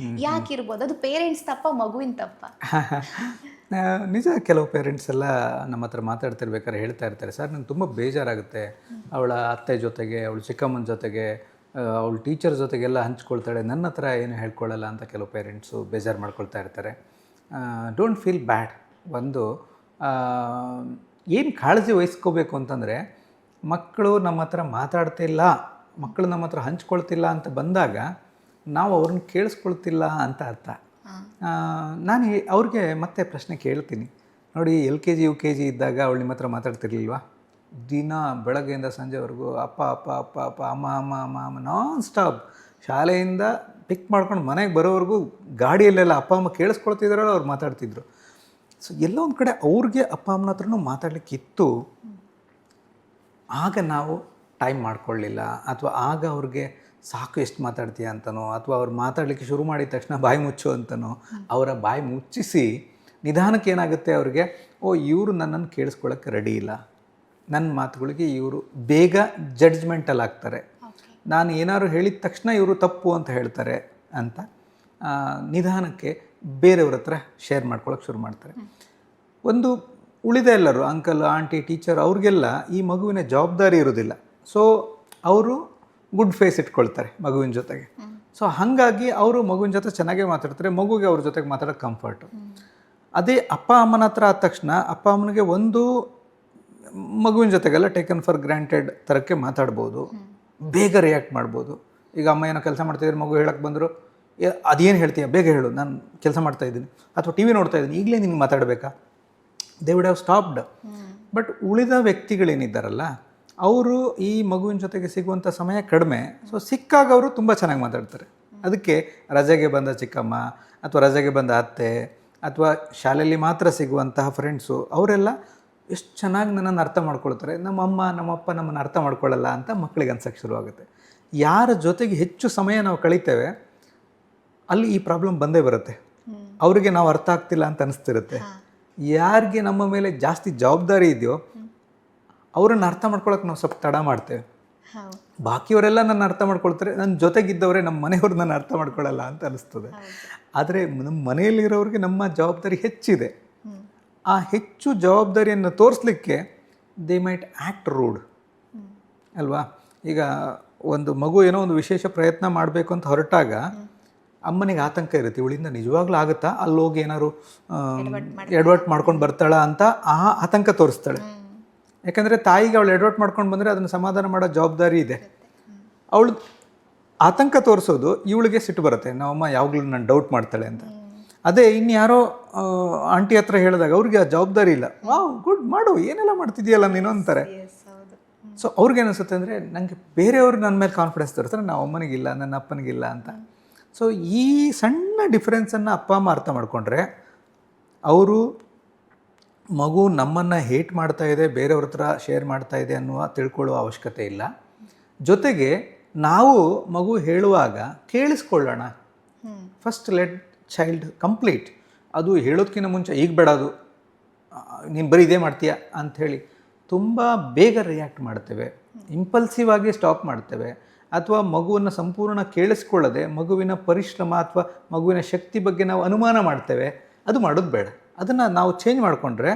ಯಾಕಿರ್ಬೋದು? ಅದು ಪೇರೆಂಟ್ಸ್ ತಪ್ಪ, ಮಗುವಿನ ತಪ್ಪ? ನಿಜ, ಕೆಲವು ಪೇರೆಂಟ್ಸ್ ಎಲ್ಲ ನಮ್ಮ ಹತ್ರ ಮಾತಾಡ್ತಿರ್ಬೇಕಾದ್ರೆ ಹೇಳ್ತಾ ಇರ್ತಾರೆ, ಸರ್ ನಂಗೆ ತುಂಬ ಬೇಜಾರಾಗುತ್ತೆ, ಅವಳ ಅತ್ತೆ ಜೊತೆಗೆ, ಅವಳು ಚಿಕ್ಕಮ್ಮನ ಜೊತೆಗೆ, ಅವಳು ಟೀಚರ್ ಜೊತೆಗೆಲ್ಲ ಹಂಚ್ಕೊಳ್ತಾಳೆ, ನನ್ನ ಹತ್ರ ಏನು ಹೇಳ್ಕೊಳ್ಳಲ್ಲ ಅಂತ ಕೆಲವು ಪೇರೆಂಟ್ಸು ಬೇಜಾರು ಮಾಡ್ಕೊಳ್ತಾ ಇರ್ತಾರೆ. Don't feel bad. ಒಂದು ಏನು ಕಾಳಜಿ ವಹಿಸ್ಕೋಬೇಕು ಅಂತಂದರೆ, ಮಕ್ಕಳು ನಮ್ಮ ಹತ್ರ ಮಾತಾಡ್ತಿಲ್ಲ, ಮಕ್ಕಳು ನಮ್ಮ ಹತ್ರ ಹಂಚ್ಕೊಳ್ತಿಲ್ಲ ಅಂತ ಬಂದಾಗ ನಾವು ಅವ್ರನ್ನ ಕೇಳಿಸ್ಕೊಳ್ತಿಲ್ಲ ಅಂತ ಅರ್ಥ. ನಾನು ಅವ್ರಿಗೆ ಮತ್ತೆ ಪ್ರಶ್ನೆ ಕೇಳ್ತೀನಿ, ನೋಡಿ LKG UKG ಇದ್ದಾಗ ಅವಳು ನಿಮ್ಮ ಹತ್ರ ಮಾತಾಡ್ತಿರ್ಲಿಲ್ವಾ? ದಿನ ಬೆಳಗ್ಗೆಯಿಂದ ಸಂಜೆವರೆಗೂ ಅಪ್ಪ ಅಪ್ಪ ಅಪ್ಪ ಅಪ್ಪ ಅಮ್ಮ ಅಮ್ಮ ಅಮ್ಮ ಅಮ್ಮ ನಾನ್ ಸ್ಟಾಪ್. ಶಾಲೆಯಿಂದ ಪಿಕ್ ಮಾಡ್ಕೊಂಡು ಮನೆಗೆ ಬರೋವರೆಗೂ ಗಾಡಿಯಲ್ಲೆಲ್ಲ ಅಪ್ಪ ಅಮ್ಮ ಕೇಳಿಸ್ಕೊಳ್ತಿದ್ರಲ್ಲ ಅವ್ರು ಮಾತಾಡ್ತಿದ್ರು. ಸೊ ಎಲ್ಲೋ ಒಂದು ಕಡೆ ಅವ್ರಿಗೆ ಅಪ್ಪ ಅಮ್ಮನ ಹತ್ರನೂ ಮಾತಾಡಲಿಕ್ಕಿತ್ತು. ಆಗ ನಾವು ಟೈಮ್ ಮಾಡ್ಕೊಳ್ಳಿಲ್ಲ, ಅಥವಾ ಆಗ ಅವ್ರಿಗೆ ಸಾಕು ಎಷ್ಟು ಮಾತಾಡ್ತೀಯ ಅಂತನೋ, ಅಥವಾ ಅವ್ರು ಮಾತಾಡಲಿಕ್ಕೆ ಶುರು ಮಾಡಿದ ತಕ್ಷಣ ಬಾಯಿ ಮುಚ್ಚು ಅಂತನೋ, ಅವರ ಬಾಯಿ ಮುಚ್ಚಿಸಿ ನಿಧಾನಕ್ಕೆ ಏನಾಗುತ್ತೆ ಅವ್ರಿಗೆ, ಇವರು ನನ್ನನ್ನು ಕೇಳಿಸ್ಕೊಳ್ಳೋಕ್ಕೆ ರೆಡಿ ಇಲ್ಲ, ನನ್ನ ಮಾತುಗಳಿಗೆ ಇವರು ಬೇಗ ಜಡ್ಜ್ಮೆಂಟಲ್ಲಿ ಆಗ್ತಾರೆ, ನಾನು ಏನಾದ್ರು ಹೇಳಿದ ತಕ್ಷಣ ಇವರು ತಪ್ಪು ಅಂತ ಹೇಳ್ತಾರೆ ಅಂತ ನಿಧಾನಕ್ಕೆ ಬೇರೆಯವ್ರ ಹತ್ರ ಶೇರ್ ಮಾಡ್ಕೊಳ್ಳೋಕೆ ಶುರು ಮಾಡ್ತಾರೆ. ಒಂದು ಉಳಿದ ಎಲ್ಲರೂ ಅಂಕಲ್ ಆಂಟಿ ಟೀಚರ್ ಅವ್ರಿಗೆಲ್ಲ ಈ ಮಗುವಿನ ಜವಾಬ್ದಾರಿ ಇರೋದಿಲ್ಲ. ಸೊ ಅವರು ಗುಡ್ ಫೇಸ್ ಇಟ್ಕೊಳ್ತಾರೆ ಮಗುವಿನ ಜೊತೆಗೆ. ಸೊ ಹಾಗಾಗಿ ಅವರು ಮಗುವಿನ ಜೊತೆ ಚೆನ್ನಾಗೇ ಮಾತಾಡ್ತಾರೆ, ಮಗುಗೆ ಅವ್ರ ಜೊತೆಗೆ ಮಾತಾಡೋಕ್ಕೆ ಕಂಫರ್ಟು. ಅದೇ ಅಪ್ಪ ಅಮ್ಮನ ಹತ್ರ ಆದ ತಕ್ಷಣ ಅಪ್ಪ ಅಮ್ಮನಿಗೆ ಒಂದು ಮಗುವಿನ ಜೊತೆಗೆಲ್ಲ ಟೇಕನ್ ಫಾರ್ ಗ್ರಾಂಟೆಡ್ ಥರಕ್ಕೆ ಮಾತಾಡ್ಬೋದು, ಬೇಗ ರಿಯಾಕ್ಟ್ ಮಾಡ್ಬೋದು. ಈಗ ಅಮ್ಮ ಏನೋ ಕೆಲಸ ಮಾಡ್ತಾಯಿದ್ರೆ ಮಗು ಹೇಳಕ್ಕೆ ಬಂದರು, ಅದೇನು ಹೇಳ್ತೀಯ ಬೇಗ ಹೇಳು, ನಾನು ಕೆಲಸ ಮಾಡ್ತಾಯಿದ್ದೀನಿ, ಅಥವಾ TV ನೋಡ್ತಾ ಇದ್ದೀನಿ, ಈಗಲೇ ನಿನ್ಗೆ ಮಾತಾಡಬೇಕಾ? They would have stopped. But ಉಳಿದ ವ್ಯಕ್ತಿಗಳೇನಿದ್ದಾರಲ್ಲ ಅವರು ಈ ಮಗುವಿನ ಜೊತೆಗೆ ಸಿಗುವಂಥ ಸಮಯ ಕಡಿಮೆ. ಸೊ ಸಿಕ್ಕಾಗ ಅವರು ತುಂಬ ಚೆನ್ನಾಗಿ ಮಾತಾಡ್ತಾರೆ. ಅದಕ್ಕೆ ರಜೆಗೆ ಬಂದ ಚಿಕ್ಕಮ್ಮ ಅಥವಾ ರಜೆಗೆ ಬಂದ ಅತ್ತೆ ಅಥವಾ ಶಾಲೆಯಲ್ಲಿ ಮಾತ್ರ ಸಿಗುವಂತಹ ಫ್ರೆಂಡ್ಸು ಅವರೆಲ್ಲ ಎಷ್ಟು ಚೆನ್ನಾಗಿ ನನ್ನನ್ನು ಅರ್ಥ ಮಾಡ್ಕೊಳ್ತಾರೆ, ನಮ್ಮ ಅಮ್ಮ ನಮ್ಮಪ್ಪ ನಮ್ಮನ್ನು ಅರ್ಥ ಮಾಡ್ಕೊಳ್ಳಲ್ಲ ಅಂತ ಮಕ್ಕಳಿಗೆ ಅನ್ಸೋಕ್ಕೆ ಶುರುವಾಗುತ್ತೆ. ಯಾರ ಜೊತೆಗೆ ಹೆಚ್ಚು ಸಮಯ ನಾವು ಕಳೀತೇವೆ ಅಲ್ಲಿ ಈ ಪ್ರಾಬ್ಲಮ್ ಬಂದೇ ಬರುತ್ತೆ. ಅವರಿಗೆ ನಾವು ಅರ್ಥ ಆಗ್ತಿಲ್ಲ ಅಂತ ಅನಿಸ್ತಿರುತ್ತೆ. ಯಾರಿಗೆ ನಮ್ಮ ಮೇಲೆ ಜಾಸ್ತಿ ಜವಾಬ್ದಾರಿ ಇದೆಯೋ ಅವರನ್ನು ಅರ್ಥ ಮಾಡ್ಕೊಳಕ್ಕೆ ನಾವು ಸ್ವಲ್ಪ ತಡ ಮಾಡ್ತೇವೆ. ಬಾಕಿಯವರೆಲ್ಲ ನನ್ನ ಅರ್ಥ ಮಾಡ್ಕೊಳ್ತಾರೆ, ನನ್ನ ಜೊತೆಗಿದ್ದವರೇ ನಮ್ಮ ಮನೆಯವ್ರು ನನ್ನ ಅರ್ಥ ಮಾಡ್ಕೊಳ್ಳಲ್ಲ ಅಂತ ಅನಿಸ್ತದೆ. ಆದರೆ ನಮ್ಮ ಮನೆಯಲ್ಲಿರೋರಿಗೆ ನಮ್ಮ ಜವಾಬ್ದಾರಿ ಹೆಚ್ಚಿದೆ. ಆ ಹೆಚ್ಚು ಜವಾಬ್ದಾರಿಯನ್ನು ತೋರಿಸ್ಲಿಕ್ಕೆ ದೇ ಮೈಟ್ ಆ್ಯಕ್ಟ್ ರೂಡ್ ಅಲ್ವಾ? ಈಗ ಒಂದು ಮಗು ಏನೋ ಒಂದು ವಿಶೇಷ ಪ್ರಯತ್ನ ಮಾಡಬೇಕು ಅಂತ ಹೊರಟಾಗ ಅಮ್ಮನಿಗೆ ಆತಂಕ ಇರುತ್ತೆ, ಇವಳಿಂದ ನಿಜವಾಗ್ಲೂ ಆಗುತ್ತಾ, ಅಲ್ಲಿ ಹೋಗಿ ಏನಾದ್ರು ಎಡವಟ್ ಮಾಡ್ಕೊಂಡು ಬರ್ತಾಳ ಅಂತ ಆ ಆತಂಕ ತೋರಿಸ್ತಾಳೆ. ಯಾಕಂದರೆ ತಾಯಿಗೆ ಅವಳು ಎಡವಟ್ ಮಾಡ್ಕೊಂಡು ಬಂದರೆ ಅದನ್ನು ಸಮಾಧಾನ ಮಾಡೋ ಜವಾಬ್ದಾರಿ ಇದೆ. ಅವಳು ಆತಂಕ ತೋರಿಸೋದು, ಇವಳಿಗೆ ಸಿಟ್ಟು ಬರುತ್ತೆ, ನಮ್ಮಮ್ಮ ಯಾವಾಗಲೂ ನಾನು ಡೌಟ್ ಮಾಡ್ತಾಳೆ ಅಂತ. ಅದೇ ಇನ್ಯಾರೋ ಆಂಟಿ ಹತ್ರ ಹೇಳಿದಾಗ ಅವ್ರಿಗೆ ಆ ಜವಾಬ್ದಾರಿ ಇಲ್ಲ, ವಾವ್ ಗುಡ್ ಮಾಡು, ಏನೆಲ್ಲ ಮಾಡ್ತಿದೆಯಲ್ಲ ನೀನು ಅಂತಾರೆ. ಸೊ ಅವ್ರಿಗೇನಿಸುತ್ತೆ ಅಂದರೆ ನನಗೆ ಬೇರೆಯವರು ನನ್ನ ಮೇಲೆ ಕಾನ್ಫಿಡೆನ್ಸ್ ತೋರಿಸ್ತಾರೆ, ನಾವು ಅಮ್ಮನಿಗಿಲ್ಲ ನನ್ನ ಅಪ್ಪನಿಗಿಲ್ಲ ಅಂತ. ಸೊ ಈ ಸಣ್ಣ ಡಿಫ್ರೆನ್ಸನ್ನು ಅಪ್ಪ ಅಮ್ಮ ಅರ್ಥ ಮಾಡಿಕೊಂಡ್ರೆ ಅವರು ಮಗು ನಮ್ಮನ್ನು ಹೇಟ್ ಮಾಡ್ತಾ ಇದೆ, ಬೇರೆಯವ್ರ ಹತ್ರ ಶೇರ್ ಮಾಡ್ತಾ ಇದೆ ಅನ್ನುವ ತಿಳ್ಕೊಳ್ಳುವ ಅವಶ್ಯಕತೆ ಇಲ್ಲ. ಜೊತೆಗೆ ನಾವು ಮಗು ಹೇಳುವಾಗ ಕೇಳಿಸ್ಕೊಳ್ಳೋಣ. First let child complete. ಅದು ಹೇಳೋದಕ್ಕಿಂತ ಮುಂಚೆ ಈಗ ಬೇಡ, ಅದು ನೀನು ಬರೀ ಇದೇ ಮಾಡ್ತೀಯ ಅಂಥೇಳಿ ತುಂಬ ಬೇಗ ರಿಯಾಕ್ಟ್ ಮಾಡ್ತೇವೆ, ಇಂಪಲ್ಸಿವ್ ಆಗಿ ಸ್ಟಾಪ್ ಮಾಡ್ತೇವೆ. ಅಥವಾ ಮಗುವನ್ನು ಸಂಪೂರ್ಣ ಕೇಳಿಸ್ಕೊಳ್ಳದೆ ಮಗುವಿನ ಪರಿಶ್ರಮ ಅಥವಾ ಮಗುವಿನ ಶಕ್ತಿ ಬಗ್ಗೆ ನಾವು ಅನುಮಾನ ಮಾಡ್ತೇವೆ. ಅದು ಮಾಡೋದು ಬೇಡ. ಅದನ್ನು ನಾವು ಚೇಂಜ್ ಮಾಡಿಕೊಂಡ್ರೆ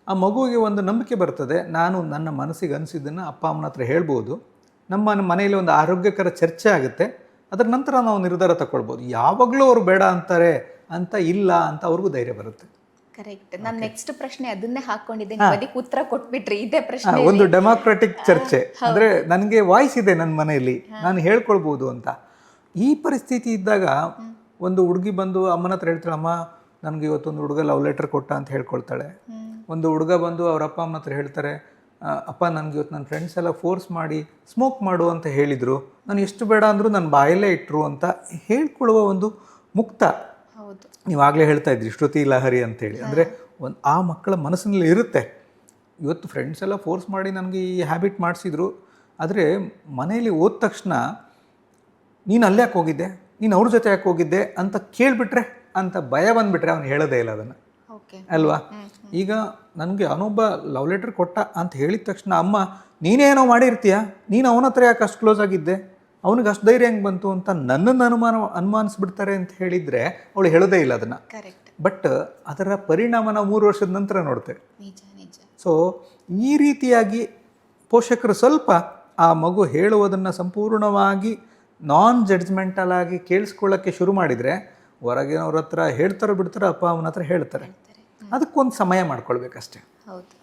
ಆ ಮಗುವಿಗೆ ಒಂದು ನಂಬಿಕೆ ಬರ್ತದೆ, ನಾನು ನನ್ನ ಮನಸ್ಸಿಗೆ ಅನಿಸಿದ್ದನ್ನು ಅಪ್ಪ ಅಮ್ಮನ ಹತ್ರ ಹೇಳ್ಬೋದು, ನಮ್ಮ ಮನೆಯಲ್ಲಿ ಒಂದು ಆರೋಗ್ಯಕರ ಚರ್ಚೆ ಆಗುತ್ತೆ, ಅದರ ನಂತರ ನಾವು ನಿರ್ಧಾರ ತಗೊಳ್ಬೋದು. ಯಾವಾಗಲೂ ಅವರು ಬೇಡ ಅಂತಾರೆ ಅಂತ ಇಲ್ಲ ಅಂತ ಅವ್ರಿಗೂ ಧೈರ್ಯ ಬರುತ್ತೆ. ಕರೆಕ್ಟ್. ನಾನು ನೆಕ್ಸ್ಟ್ ಪ್ರಶ್ನೆ ಅದನ್ನೇ ಹಾಕೊಂಡಿದ್ದೇನೆ, ಅದಕ್ಕೆ ಉತ್ತರ ಕೊಟ್ಬಿಟ್ರಿ. ಇದೇ ಪ್ರಶ್ನೆ, ಒಂದು ಡೆಮಾಕ್ರೆಟಿಕ್ ಚರ್ಚೆ ಅಂದರೆ ನನಗೆ ವಾಯ್ಸ್ ಇದೆ ನನ್ನ ಮನೆಯಲ್ಲಿ, ನಾನು ಹೇಳ್ಕೊಳ್ಬೋದು ಅಂತ. ಈ ಪರಿಸ್ಥಿತಿ ಇದ್ದಾಗ ಒಂದು ಹುಡುಗಿ ಬಂದು ಅಮ್ಮನ ಹತ್ರ ಹೇಳ್ತಾಳೆ, ಅಮ್ಮ ನನಗೆ ಇವತ್ತೊಂದು ಹುಡುಗ ಲವ್ ಲೆಟರ್ ಕೊಟ್ಟ ಅಂತ ಹೇಳ್ಕೊಳ್ತಾಳೆ. ಒಂದು ಹುಡುಗ ಬಂದು ಅವ್ರ ಅಪ್ಪ ಅಮ್ಮನ ಹತ್ರ ಹೇಳ್ತಾರೆ, ಅಪ್ಪ ನನಗೆ ಇವತ್ತು ನನ್ನ ಫ್ರೆಂಡ್ಸ್ ಎಲ್ಲ ಫೋರ್ಸ್ ಮಾಡಿ ಸ್ಮೋಕ್ ಮಾಡು ಅಂತ ಹೇಳಿದರು, ನಾನು ಎಷ್ಟು ಬೇಡ ಅಂದರೂ ನನ್ನ ಬಾಯಲ್ಲೇ ಇಟ್ಟರು ಅಂತ ಹೇಳ್ಕೊಳ್ಳುವ ಒಂದು ಮುಕ್ತ. ನೀವಾಗಲೇ ಹೇಳ್ತಾ ಇದ್ರಿ ಶ್ರುತಿ ಲಹರಿ ಅಂತೇಳಿ, ಅಂದರೆ ಆ ಮಕ್ಕಳ ಮನಸ್ಸಿನಲ್ಲಿ ಇರುತ್ತೆ, ಇವತ್ತು ಫ್ರೆಂಡ್ಸ್ ಎಲ್ಲ ಫೋರ್ಸ್ ಮಾಡಿ ನನಗೆ ಈ ಹ್ಯಾಬಿಟ್ ಮಾಡಿಸಿದ್ರು, ಆದರೆ ಮನೆಯಲ್ಲಿ ಹೋದ ತಕ್ಷಣ ನೀನು ಅಲ್ಲಿ ಯಾಕೆ ಹೋಗಿದ್ದೆ, ನೀನು ಅವ್ರ ಜೊತೆ ಯಾಕೆ ಹೋಗಿದ್ದೆ ಅಂತ ಕೇಳಿಬಿಟ್ರೆ ಅಂತ ಭಯ ಬಂದುಬಿಟ್ರೆ ಅವ್ನು ಹೇಳೋದೇ ಇಲ್ಲ ಅದನ್ನು, ಅಲ್ವಾ? ಈಗ ನನಗೆ ಅವನೊಬ್ಬ ಲವ್ ಲೆಟರ್ ಕೊಟ್ಟ ಅಂತ ಹೇಳಿದ ತಕ್ಷಣ ಅಮ್ಮ ನೀನೇನೋ ಮಾಡಿರ್ತೀಯ, ನೀನು ಅವನ ಹತ್ರ ಯಾಕೆ ಅಷ್ಟು ಕ್ಲೋಸ್ ಆಗಿದ್ದೆ, ಅವನಿಗೆ ಅಷ್ಟು ಧೈರ್ಯ ಹೆಂಗೆ ಬಂತು ಅಂತ ನನ್ನನ್ನು ಅನುಮಾನಿಸ್ಬಿಡ್ತಾರೆ ಅಂತ ಹೇಳಿದರೆ ಅವಳು ಹೇಳೋದೇ ಇಲ್ಲ ಅದನ್ನು. ಕರೆಕ್ಟ್. ಬಟ್ ಅದರ ಪರಿಣಾಮ ನಾವು 3 ವರ್ಷದ ನಂತರ ನೋಡ್ತೇವೆ. ನಿಜ ನಿಜ. ಸೊ ಈ ರೀತಿಯಾಗಿ ಪೋಷಕರು ಸ್ವಲ್ಪ ಆ ಮಗು ಹೇಳುವುದನ್ನು ಸಂಪೂರ್ಣವಾಗಿ ನಾನ್ ಜಡ್ಜ್ಮೆಂಟಲ್ ಆಗಿ ಕೇಳಿಸ್ಕೊಳ್ಳೋಕ್ಕೆ ಶುರು ಮಾಡಿದರೆ ಹೊರಗಿನವ್ರ ಹತ್ರ ಹೇಳ್ತಾರೋ ಬಿಡ್ತಾರೋ ಅಪ್ಪ ಅವನ ಹತ್ರ ಹೇಳ್ತಾರೆ. ಅದಕ್ಕೊಂದು ಸಮಯ ಮಾಡ್ಕೊಳ್ಬೇಕಷ್ಟೆ. ಹೌದು.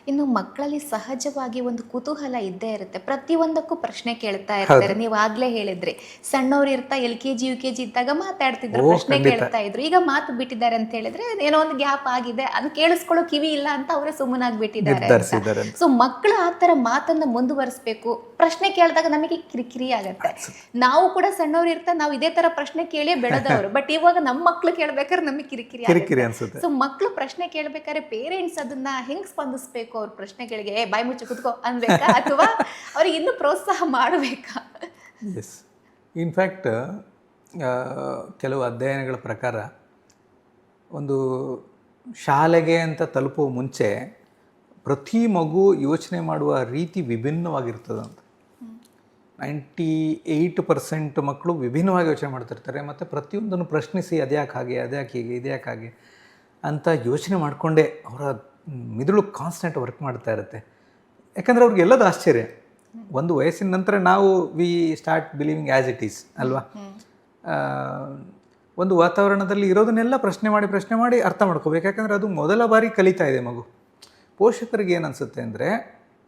ಇನ್ನು ಮಕ್ಕಳಲ್ಲಿ ಸಹಜವಾಗಿ ಒಂದು ಕುತೂಹಲ ಇದ್ದೇ ಇರುತ್ತೆ, ಪ್ರತಿಯೊಂದಕ್ಕೂ ಪ್ರಶ್ನೆ ಕೇಳ್ತಾ ಇರ್ತಾರೆ. ನೀವು ಆಗ್ಲೇ ಹೇಳಿದ್ರಿ ಸಣ್ಣವ್ರು ಇರ್ತಾ LKG UKG ಇದ್ದಾಗ ಮಾತಾಡ್ತಿದ್ರು, ಪ್ರಶ್ನೆ ಕೇಳ್ತಾ ಇದ್ರು. ಈಗ ಮಾತು ಬಿಟ್ಟಿದ್ದಾರೆ ಅಂತ ಹೇಳಿದ್ರೆ ಏನೋ ಒಂದು ಗ್ಯಾಪ್ ಆಗಿದೆ, ಅದು ಕೇಳಿಸ್ಕೊಳ್ಳೋ ಕಿವಿ ಇಲ್ಲ ಅಂತ ಅವರೇ ಸುಮ್ಮನಾಗ್ಬಿಟ್ಟಿದ್ದಾರೆ. ಸೊ ಮಕ್ಕಳು ಆ ಥರ ಮಾತನ್ನ ಮುಂದುವರಿಸ್ಬೇಕು. ಪ್ರಶ್ನೆ ಕೇಳಿದಾಗ ನಮಗೆ ಕಿರಿಕಿರಿ ಆಗತ್ತೆ. ನಾವು ಕೂಡ ಸಣ್ಣವ್ರು ಇರ್ತಾ ನಾವು ಇದೇ ತರ ಪ್ರಶ್ನೆ ಕೇಳಿ ಬೆಳೆದವರು, ಬಟ್ ಇವಾಗ ನಮ್ಮ ಮಕ್ಳು ಕೇಳ್ಬೇಕಾದ್ರೆ ನಮಗೆ ಕಿರಿಕಿರಿ ಅನ್ಸುತ್ತೆ. ಸೊ ಮಕ್ಕಳು ಪ್ರಶ್ನೆ ಕೇಳ್ಬೇಕಾದ್ರೆ ಪೇರೆಂಟ್ಸ್ ಅದನ್ನ ಹೆಂಗ್ ಸ್ಪಂದಿಸ್ಬೇಕು? ಅವ್ರ ಪ್ರಶ್ನೆಗಳಿಗೆ ಬಾಯಿ ಮುಚ್ಚಿ ಕುತ್ಕೋ ಅನ್ಬೇಕಾ ಅಥವಾ ಅವ್ರಿಗೆ ಇನ್ನೂ ಪ್ರೋತ್ಸಾಹ ಮಾಡಬೇಕಾ? ಎಸ್, ಇನ್ಫ್ಯಾಕ್ಟ್ ಕೆಲವು ಅಧ್ಯಯನಗಳ ಪ್ರಕಾರ ಒಂದು ಶಾಲೆಗೆ ಅಂತ ತಲುಪುವ ಮುಂಚೆ ಪ್ರತಿ ಮಗು ಯೋಚನೆ ಮಾಡುವ ರೀತಿ ವಿಭಿನ್ನವಾಗಿರ್ತದಂತ. 98% ಮಕ್ಕಳು ವಿಭಿನ್ನವಾಗಿ ಯೋಚನೆ ಮಾಡ್ತಿರ್ತಾರೆ ಮತ್ತು ಪ್ರತಿಯೊಂದನ್ನು ಪ್ರಶ್ನಿಸಿ ಅದ್ಯಾಕೆ ಹಾಗೆ, ಅದ್ಯಾಕೆ ಹೀಗೆ, ಇದ್ಯಾಕೆ ಹಾಗೆ ಅಂತ ಯೋಚನೆ ಮಾಡಿಕೊಂಡೇ ಅವರ ಮಿದುಳು ಕಾನ್ಸ್ಟೆಂಟ್ ವರ್ಕ್ ಮಾಡ್ತಾ ಇರುತ್ತೆ. ಯಾಕಂದರೆ ಅವ್ರಿಗೆಲ್ಲದು ಆಶ್ಚರ್ಯ. ಒಂದು ವಯಸ್ಸಿನ ನಂತರ ನಾವು we start believing as it is ಅಲ್ವಾ. ಒಂದು ವಾತಾವರಣದಲ್ಲಿ ಇರೋದನ್ನೆಲ್ಲ ಪ್ರಶ್ನೆ ಮಾಡಿ ಅರ್ಥ ಮಾಡ್ಕೋಬೇಕು. ಯಾಕಂದರೆ ಅದು ಮೊದಲ ಬಾರಿ ಕಲಿತಾ ಇದೆ ಮಗು. ಪೋಷಕರಿಗೆ ಏನು ಅನಿಸುತ್ತೆ ಅಂದರೆ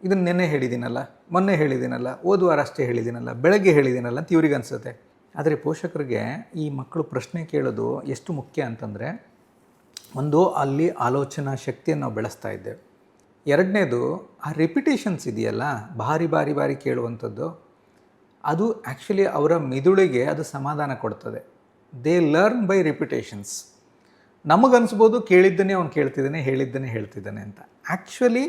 ಇದನ್ನು ನೆನ್ನೆ ಹೇಳಿದ್ದೀನಲ್ಲ, ಮೊನ್ನೆ ಹೇಳಿದ್ದೀನಲ್ಲ, ಓದುವಾರ ಅಷ್ಟೇ ಹೇಳಿದ್ದೀನಲ್ಲ, ಬೆಳಗ್ಗೆ ಹೇಳಿದ್ದೀನಲ್ಲ ಅಂತ ಇವ್ರಿಗೆ ಅನಿಸುತ್ತೆ. ಆದರೆ ಪೋಷಕರಿಗೆ ಈ ಮಕ್ಕಳು ಪ್ರಶ್ನೆ ಕೇಳೋದು ಎಷ್ಟು ಮುಖ್ಯ ಅಂತಂದರೆ, ಒಂದು ಅಲ್ಲಿ ಆಲೋಚನಾ ಶಕ್ತಿಯನ್ನು ನಾವು ಬೆಳೆಸ್ತಾ ಇದ್ದೇವೆ. ಎರಡನೇದು ಆ ರಿಪಿಟೇಷನ್ಸ್ ಇದೆಯಲ್ಲ, ಬಾರಿ ಕೇಳುವಂಥದ್ದು, ಅದು ಆ್ಯಕ್ಚುಲಿ ಅವರ ಮಿದುಳಿಗೆ ಅದು ಸಮಾಧಾನ ಕೊಡ್ತದೆ. They learn by repetitions. ನಮಗನ್ಸ್ಬೋದು ಕೇಳಿದ್ದನ್ನೇ ಅವ್ನು ಕೇಳ್ತಿದ್ದಾನೆ, ಹೇಳಿದ್ದನ್ನೇ ಹೇಳ್ತಿದ್ದಾನೆ ಅಂತ. ಆ್ಯಕ್ಚುಲಿ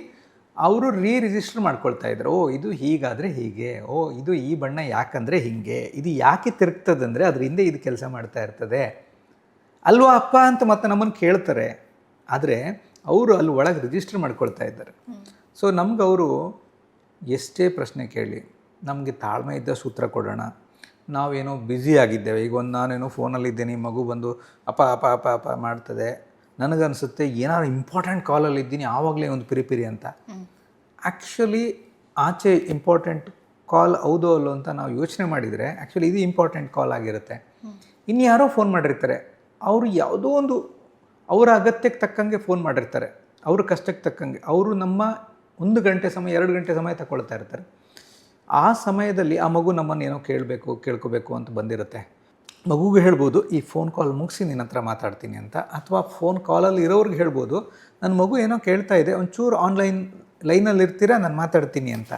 ಅವರು ರಿಜಿಸ್ಟರ್ ಮಾಡ್ಕೊಳ್ತಾ ಇದ್ರು. ಓ ಇದು ಹೀಗಾದರೆ ಹೀಗೆ, ಓ ಇದು ಈ ಬಣ್ಣ ಯಾಕಂದರೆ ಹೀಗೆ, ಇದು ಯಾಕೆ ತಿರುಗ್ತದಂದರೆ ಅದ್ರ ಹಿಂದೆ ಇದು ಕೆಲಸ ಮಾಡ್ತಾ ಇರ್ತದೆ ಅಲ್ವಾ ಅಪ್ಪ ಅಂತ ಮತ್ತೆ ನಮ್ಮನ್ನು ಕೇಳ್ತಾರೆ. ಆದರೆ ಅವರು ಅಲ್ಲಿ ಒಳಗೆ ರಿಜಿಸ್ಟರ್ ಮಾಡ್ಕೊಳ್ತಾ ಇದ್ದಾರೆ. ಸೊ ನಮ್ಗೆ ಅವರು ಎಷ್ಟೇ ಪ್ರಶ್ನೆ ಕೇಳಿ ನಮಗೆ ತಾಳ್ಮೆ ಇದ್ದ ಸೂತ್ರ ಕೊಡೋಣ. ನಾವೇನೋ ಬ್ಯುಸಿ ಆಗಿದ್ದೇವೆ, ಈಗ ಒಂದು ನಾನೇನೋ ಫೋನಲ್ಲಿದ್ದೀನಿ, ಮಗು ಬಂದು ಅಪ್ಪ ಅಪ್ಪ ಅಪ್ಪ ಅಪ್ಪ ಮಾಡ್ತದೆ, ನನಗನ್ಸುತ್ತೆ ಏನಾದ್ರು ಇಂಪಾರ್ಟೆಂಟ್ ಕಾಲಲ್ಲಿ ಇದ್ದೀನಿ ಆವಾಗಲೇ ಒಂದು ಪಿರಿಪಿರಿ ಅಂತ. ಆ್ಯಕ್ಚುಲಿ ಆಚೆ ಇಂಪಾರ್ಟೆಂಟ್ ಕಾಲ್ ಹೌದೋ ಅಲ್ಲೋ ಅಂತ ನಾವು ಯೋಚನೆ ಮಾಡಿದರೆ ಆ್ಯಕ್ಚುಲಿ ಇದು ಇಂಪಾರ್ಟೆಂಟ್ ಕಾಲ್ ಆಗಿರುತ್ತೆ. ಇನ್ಯಾರೋ ಫೋನ್ ಮಾಡಿರ್ತಾರೆ, ಅವರು ಯಾವುದೋ ಒಂದು ಅವರ ಅಗತ್ಯಕ್ಕೆ ತಕ್ಕಂಗೆ ಫೋನ್ ಮಾಡಿರ್ತಾರೆ, ಅವ್ರ ಕಷ್ಟಕ್ಕೆ ತಕ್ಕಂಗೆ. ಅವರು ನಮ್ಮ 1 ಗಂಟೆ ಸಮಯ 2 ಗಂಟೆ ಸಮಯ ತಗೊಳ್ತಾ ಇರ್ತಾರೆ. ಆ ಸಮಯದಲ್ಲಿ ಆ ಮಗು ನಮ್ಮನ್ನು ಏನೋ ಕೇಳ್ಕೋಬೇಕು ಅಂತ ಬಂದಿರುತ್ತೆ. ಮಗುಗೆ ಹೇಳ್ಬೋದು ಈ ಫೋನ್ ಕಾಲ್ ಮುಗಿಸಿ ನಿನ್ನ ಹತ್ರ ಮಾತಾಡ್ತೀನಿ ಅಂತ, ಅಥವಾ ಫೋನ್ ಕಾಲಲ್ಲಿ ಇರೋರಿಗೆ ಹೇಳ್ಬೋದು ನನ್ನ ಮಗು ಏನೋ ಕೇಳ್ತಾ ಇದೆ, ಒಂಚೂರು ಲೈನಲ್ಲಿ ಇರ್ತೀರಾ, ನಾನು ಮಾತಾಡ್ತೀನಿ ಅಂತ.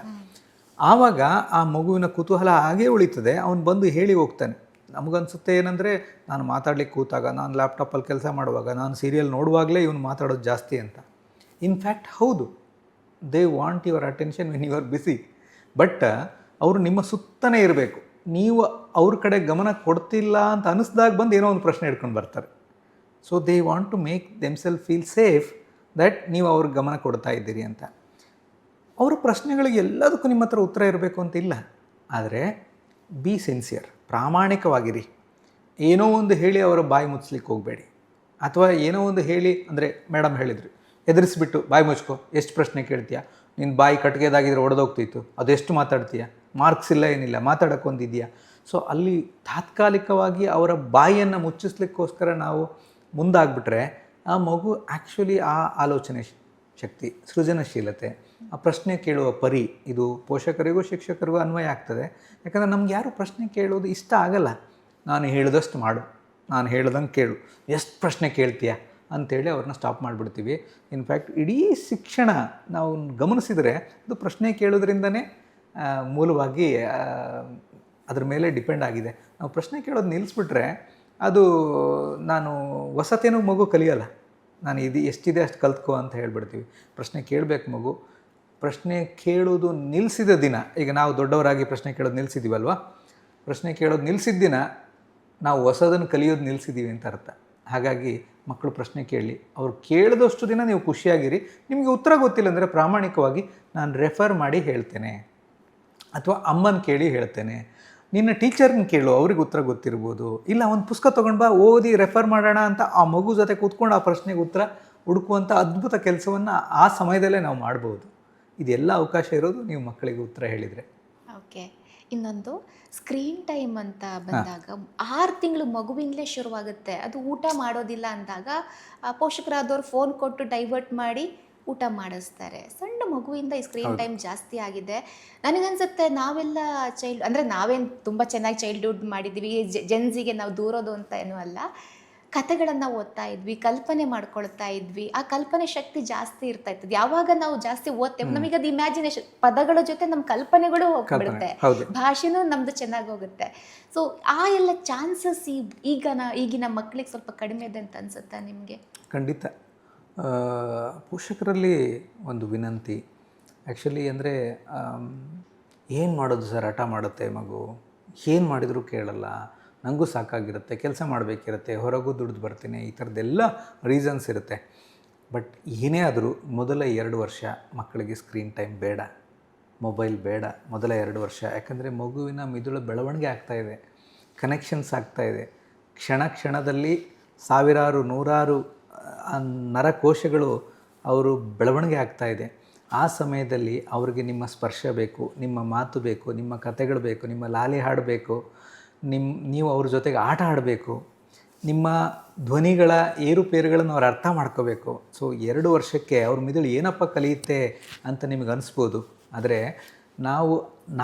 ಆವಾಗ ಆ ಮಗುವಿನ ಕುತೂಹಲ ಹಾಗೇ ಉಳಿತದೆ. ಅವನು ಬಂದು ಹೇಳಿ ಹೋಗ್ತಾನೆ. ನಮಗನ್ಸುತ್ತೆ ಏನಂದರೆ ನಾನು ಮಾತಾಡ್ಲಿಕ್ಕೆ ಕೂತಾಗ, ನಾನು ಲ್ಯಾಪ್ಟಾಪಲ್ಲಿ ಕೆಲಸ ಮಾಡುವಾಗ, ನಾನು ಸೀರಿಯಲ್ ನೋಡುವಾಗಲೇ ಇವನು ಮಾತಾಡೋದು ಜಾಸ್ತಿ ಅಂತ. ಇನ್ಫ್ಯಾಕ್ಟ್ ಹೌದು, they want your attention when you are busy. But ಅವರು ನಿಮ್ಮ ಸುತ್ತನೇ ಇರಬೇಕು. ನೀವು ಅವ್ರ ಕಡೆ ಗಮನ ಕೊಡ್ತಿಲ್ಲ ಅಂತ ಅನ್ನಿಸ್ದಾಗ ಬಂದು ಏನೋ ಒಂದು ಪ್ರಶ್ನೆ ಹಿಡ್ಕೊಂಡು ಬರ್ತಾರೆ. So they want to make themselves feel safe that ನೀವು ಅವ್ರಿಗೆ ಗಮನ ಕೊಡ್ತಾ ಇದ್ದೀರಿ ಅಂತ. ಅವರ ಪ್ರಶ್ನೆಗಳಿಗೆ ಎಲ್ಲದಕ್ಕೂ ನಿಮ್ಮ ಹತ್ರ ಉತ್ತರ ಇರಬೇಕು ಅಂತ ಇಲ್ಲ. ಆದರೆ ಬಿ ಸಿನ್ಸಿಯರ್, ಪ್ರಾಮಾಣಿಕವಾಗಿರಿ. ಏನೋ ಒಂದು ಹೇಳಿ ಅವರ ಬಾಯಿ ಮುಚ್ಚಲಿಕ್ಕೆ ಹೋಗಬೇಡಿ. ಅಥವಾ ಏನೋ ಒಂದು ಹೇಳಿ ಅಂದರೆ ಮೇಡಮ್ ಹೇಳಿದ್ರು ಎದುರಿಸ್ಬಿಟ್ಟು ಬಾಯಿ ಮುಚ್ಕೋ, ಎಷ್ಟು ಪ್ರಶ್ನೆ ಕೇಳ್ತೀಯಾ, ನಿನ್ನ ಬಾಯಿ ಕಟ್ಗೆದಾಗಿದ್ರೆ ಒಡೆದೋಗ್ತಿತ್ತು, ಅದೆಷ್ಟು ಮಾತಾಡ್ತೀಯ, ಮಾರ್ಕ್ಸ್ ಇಲ್ಲ ಏನಿಲ್ಲ, ಮಾತಾಡೋಕ್ಕೊಂದಿದೆಯಾ. ಸೊ ಅಲ್ಲಿ ತಾತ್ಕಾಲಿಕವಾಗಿ ಅವರ ಬಾಯಿಯನ್ನು ಮುಚ್ಚಿಸ್ಲಿಕ್ಕೋಸ್ಕರ ನಾವು ಮುಂದಾಗ್ಬಿಟ್ರೆ ಆ ಮಗು ಆ್ಯಕ್ಚುಲಿ ಆ ಆಲೋಚನೆ ಶಕ್ತಿ, ಸೃಜನಶೀಲತೆ, ಆ ಪ್ರಶ್ನೆ ಕೇಳುವ ಪರಿ, ಇದು ಪೋಷಕರಿಗೂ ಶಿಕ್ಷಕರಿಗೂ ಅನ್ವಯ ಆಗ್ತದೆ. ಯಾಕಂದರೆ ನಮ್ಗೆ ಯಾರು ಪ್ರಶ್ನೆ ಕೇಳೋದು ಇಷ್ಟ ಆಗಲ್ಲ. ನಾನು ಹೇಳಿದಷ್ಟು ಮಾಡು, ನಾನು ಹೇಳ್ದಂಗೆ ಕೇಳು, ಎಷ್ಟು ಪ್ರಶ್ನೆ ಕೇಳ್ತೀಯ ಅಂಥೇಳಿ ಅವ್ರನ್ನ ಸ್ಟಾಪ್ ಮಾಡಿಬಿಡ್ತೀವಿ. ಇನ್ಫ್ಯಾಕ್ಟ್ ಇಡೀ ಶಿಕ್ಷಣ ನಾವು ಗಮನಿಸಿದರೆ ಅದು ಪ್ರಶ್ನೆ ಕೇಳೋದ್ರಿಂದನೇ ಮೂಲವಾಗಿ ಅದ್ರ ಮೇಲೆ ಡಿಪೆಂಡ್ ಆಗಿದೆ. ನಾವು ಪ್ರಶ್ನೆ ಕೇಳೋದು ನಿಲ್ಲಿಸ್ಬಿಟ್ರೆ ಅದು ನಾನು ಹೊಸತೇನೋ ಮಗು ಕಲಿಯಲ್ಲ, ನಾನು ಎಷ್ಟಿದೆ ಅಷ್ಟು ಕಲ್ತ್ಕೋ ಅಂತ ಹೇಳ್ಬಿಡ್ತೀವಿ. ಪ್ರಶ್ನೆ ಕೇಳಬೇಕು ಮಗು. ಪ್ರಶ್ನೆ ಕೇಳೋದು ನಿಲ್ಲಿಸಿದ ದಿನ, ಈಗ ನಾವು ದೊಡ್ಡವರಾಗಿ ಪ್ರಶ್ನೆ ಕೇಳೋದು ನಿಲ್ಲಿಸಿದ್ದೀವಲ್ವ, ಪ್ರಶ್ನೆ ಕೇಳೋದು ನಿಲ್ಲಿಸಿದ ದಿನ ನಾವು ಹೊಸದನ್ನು ಕಲಿಯೋದು ನಿಲ್ಲಿಸಿದ್ದೀವಿ ಅಂತ ಅರ್ಥ. ಹಾಗಾಗಿ ಮಕ್ಕಳು ಪ್ರಶ್ನೆ ಕೇಳಿ, ಅವ್ರು ಕೇಳಿದಷ್ಟು ದಿನ ನೀವು ಖುಷಿಯಾಗಿರಿ. ನಿಮಗೆ ಉತ್ತರ ಗೊತ್ತಿಲ್ಲ ಅಂದರೆ ಪ್ರಾಮಾಣಿಕವಾಗಿ ನಾನು ರೆಫರ್ ಮಾಡಿ ಹೇಳ್ತೇನೆ, ಅಥವಾ ಅಮ್ಮನ ಕೇಳಿ ಹೇಳ್ತೇನೆ, ನಿನ್ನ ಟೀಚರ್ನ ಕೇಳು, ಅವ್ರಿಗೆ ಉತ್ತರ ಗೊತ್ತಿರ್ಬೋದು, ಇಲ್ಲ ಒಂದು ಪುಸ್ತಕ ತೊಗೊಂಡು ಬಾ ಓದಿ ರೆಫರ್ ಮಾಡೋಣ ಅಂತ ಆ ಮಗು ಜೊತೆ ಕೂತ್ಕೊಂಡು ಆ ಪ್ರಶ್ನೆಗೆ ಉತ್ತರ ಹುಡುಕುವಂಥ ಅದ್ಭುತ ಕೆಲಸವನ್ನು ಆ ಸಮಯದಲ್ಲೇ ನಾವು ಮಾಡ್ಬೋದು. ಇದೆಲ್ಲ ಅವಕಾಶ ಇರೋದು ನೀವು ಮಕ್ಕಳಿಗೆ ಉತ್ತರ ಹೇಳಿದರೆ. ಓಕೆ, ಇನ್ನೊಂದು ಸ್ಕ್ರೀನ್ ಟೈಮ್ ಅಂತ ಬಂದಾಗ 6 ತಿಂಗಳು ಮಗುವಿಂದಲೇ ಶುರುವಾಗುತ್ತೆ. ಅದು ಊಟ ಮಾಡೋದಿಲ್ಲ ಅಂದಾಗ ಪೋಷಕರಾದವ್ರು ಫೋನ್ ಕೊಟ್ಟು ಡೈವರ್ಟ್ ಮಾಡಿ ಊಟ ಮಾಡಿಸ್ತಾರೆ. ಸಣ್ಣ ಮಗುವಿಂದ ಈ ಸ್ಕ್ರೀನ್ ಟೈಮ್ ಜಾಸ್ತಿ ಆಗಿದೆ. ನನಗನ್ಸುತ್ತೆ ನಾವೆಲ್ಲ ಅಂದರೆ ನಾವೇನು ತುಂಬ ಚೆನ್ನಾಗಿ ಚೈಲ್ಡ್ಹುಡ್ ಮಾಡಿದ್ದೀವಿ, ಜೆನ್ಸಿಗೆ ನಾವು ದೂರೋದು ಅಂತ ಏನೂ ಅಲ್ಲ. ಕಥೆಗಳನ್ನು ಓದ್ತಾ ಇದ್ವಿ, ಕಲ್ಪನೆ ಮಾಡ್ಕೊಳ್ತಾ ಇದ್ವಿ, ಆ ಕಲ್ಪನೆ ಶಕ್ತಿ ಜಾಸ್ತಿ ಇರ್ತಾ ಇರ್ತದೆ. ಯಾವಾಗ ನಾವು ಜಾಸ್ತಿ ಓದ್ತೇವೆ ನಮಗೆ ಅದು ಇಮ್ಯಾಜಿನೇಷನ್, ಪದಗಳ ಜೊತೆ ನಮ್ಮ ಕಲ್ಪನೆಗಳು ಹೋಗ್ಬಿಡುತ್ತೆ, ಭಾಷೆನೂ ನಮ್ದು ಚೆನ್ನಾಗಿ ಹೋಗುತ್ತೆ. ಸೊ ಆ ಎಲ್ಲ ಚಾನ್ಸಸ್ ಈಗಿನ ಮಕ್ಕಳಿಗೆ ಸ್ವಲ್ಪ ಕಡಿಮೆ ಇದೆ ಅಂತ ಅನ್ಸುತ್ತಾ ನಿಮಗೆ? ಖಂಡಿತ. ಪೋಷಕರಲ್ಲಿ ಒಂದು ವಿನಂತಿ ಆ್ಯಕ್ಚುಲಿ ಅಂದರೆ, ಏನು ಮಾಡೋದು ಸರ್, ಹಠ ಮಾಡುತ್ತೆ ಮಗು, ಏನು ಮಾಡಿದರೂ ಕೇಳಲ್ಲ, ನನಗೂ ಸಾಕಾಗಿರುತ್ತೆ, ಕೆಲಸ ಮಾಡಬೇಕಿರುತ್ತೆ, ಹೊರಗೂ ದುಡ್ದು ಬರ್ತೀನಿ, ಈ ಥರದ್ದೆಲ್ಲ ರೀಸನ್ಸ್ ಇರುತ್ತೆ. ಬಟ್ ಏನೇ ಆದರೂ ಮೊದಲ 2 ವರ್ಷ ಮಕ್ಕಳಿಗೆ ಸ್ಕ್ರೀನ್ ಟೈಮ್ ಬೇಡ, ಮೊಬೈಲ್ ಬೇಡ ಮೊದಲ 2 ವರ್ಷ. ಯಾಕಂದರೆ ಮಗುವಿನ ಮಿದುಳ ಬೆಳವಣಿಗೆ ಆಗ್ತಾಯಿದೆ, ಕನೆಕ್ಷನ್ಸ್ ಆಗ್ತಾಯಿದೆ. ಕ್ಷಣ ಕ್ಷಣದಲ್ಲಿ ಸಾವಿರಾರು ನೂರಾರು ನರಕೋಶಗಳು ಅವರು ಬೆಳವಣಿಗೆ ಆಗ್ತಾಯಿದೆ. ಆ ಸಮಯದಲ್ಲಿ ಅವರಿಗೆ ನಿಮ್ಮ ಸ್ಪರ್ಶ ಬೇಕು, ನಿಮ್ಮ ಮಾತು ಬೇಕು, ನಿಮ್ಮ ಕಥೆಗಳು ಬೇಕು, ನಿಮ್ಮ ಲಾಲಿ ಹಾಡು ಬೇಕು, ನೀವು ಅವ್ರ ಜೊತೆಗೆ ಆಟ ಆಡಬೇಕು, ನಿಮ್ಮ ಧ್ವನಿಗಳ ಏರುಪೇರುಗಳನ್ನು ಅವ್ರು ಅರ್ಥ ಮಾಡ್ಕೋಬೇಕು. ಸೊ 2 ವರ್ಷಕ್ಕೆ ಅವ್ರ ಮಿದುಳು ಏನಪ್ಪ ಕಲಿಯುತ್ತೆ ಅಂತ ನಿಮಗೆ ಅನಿಸ್ಬೋದು. ಆದರೆ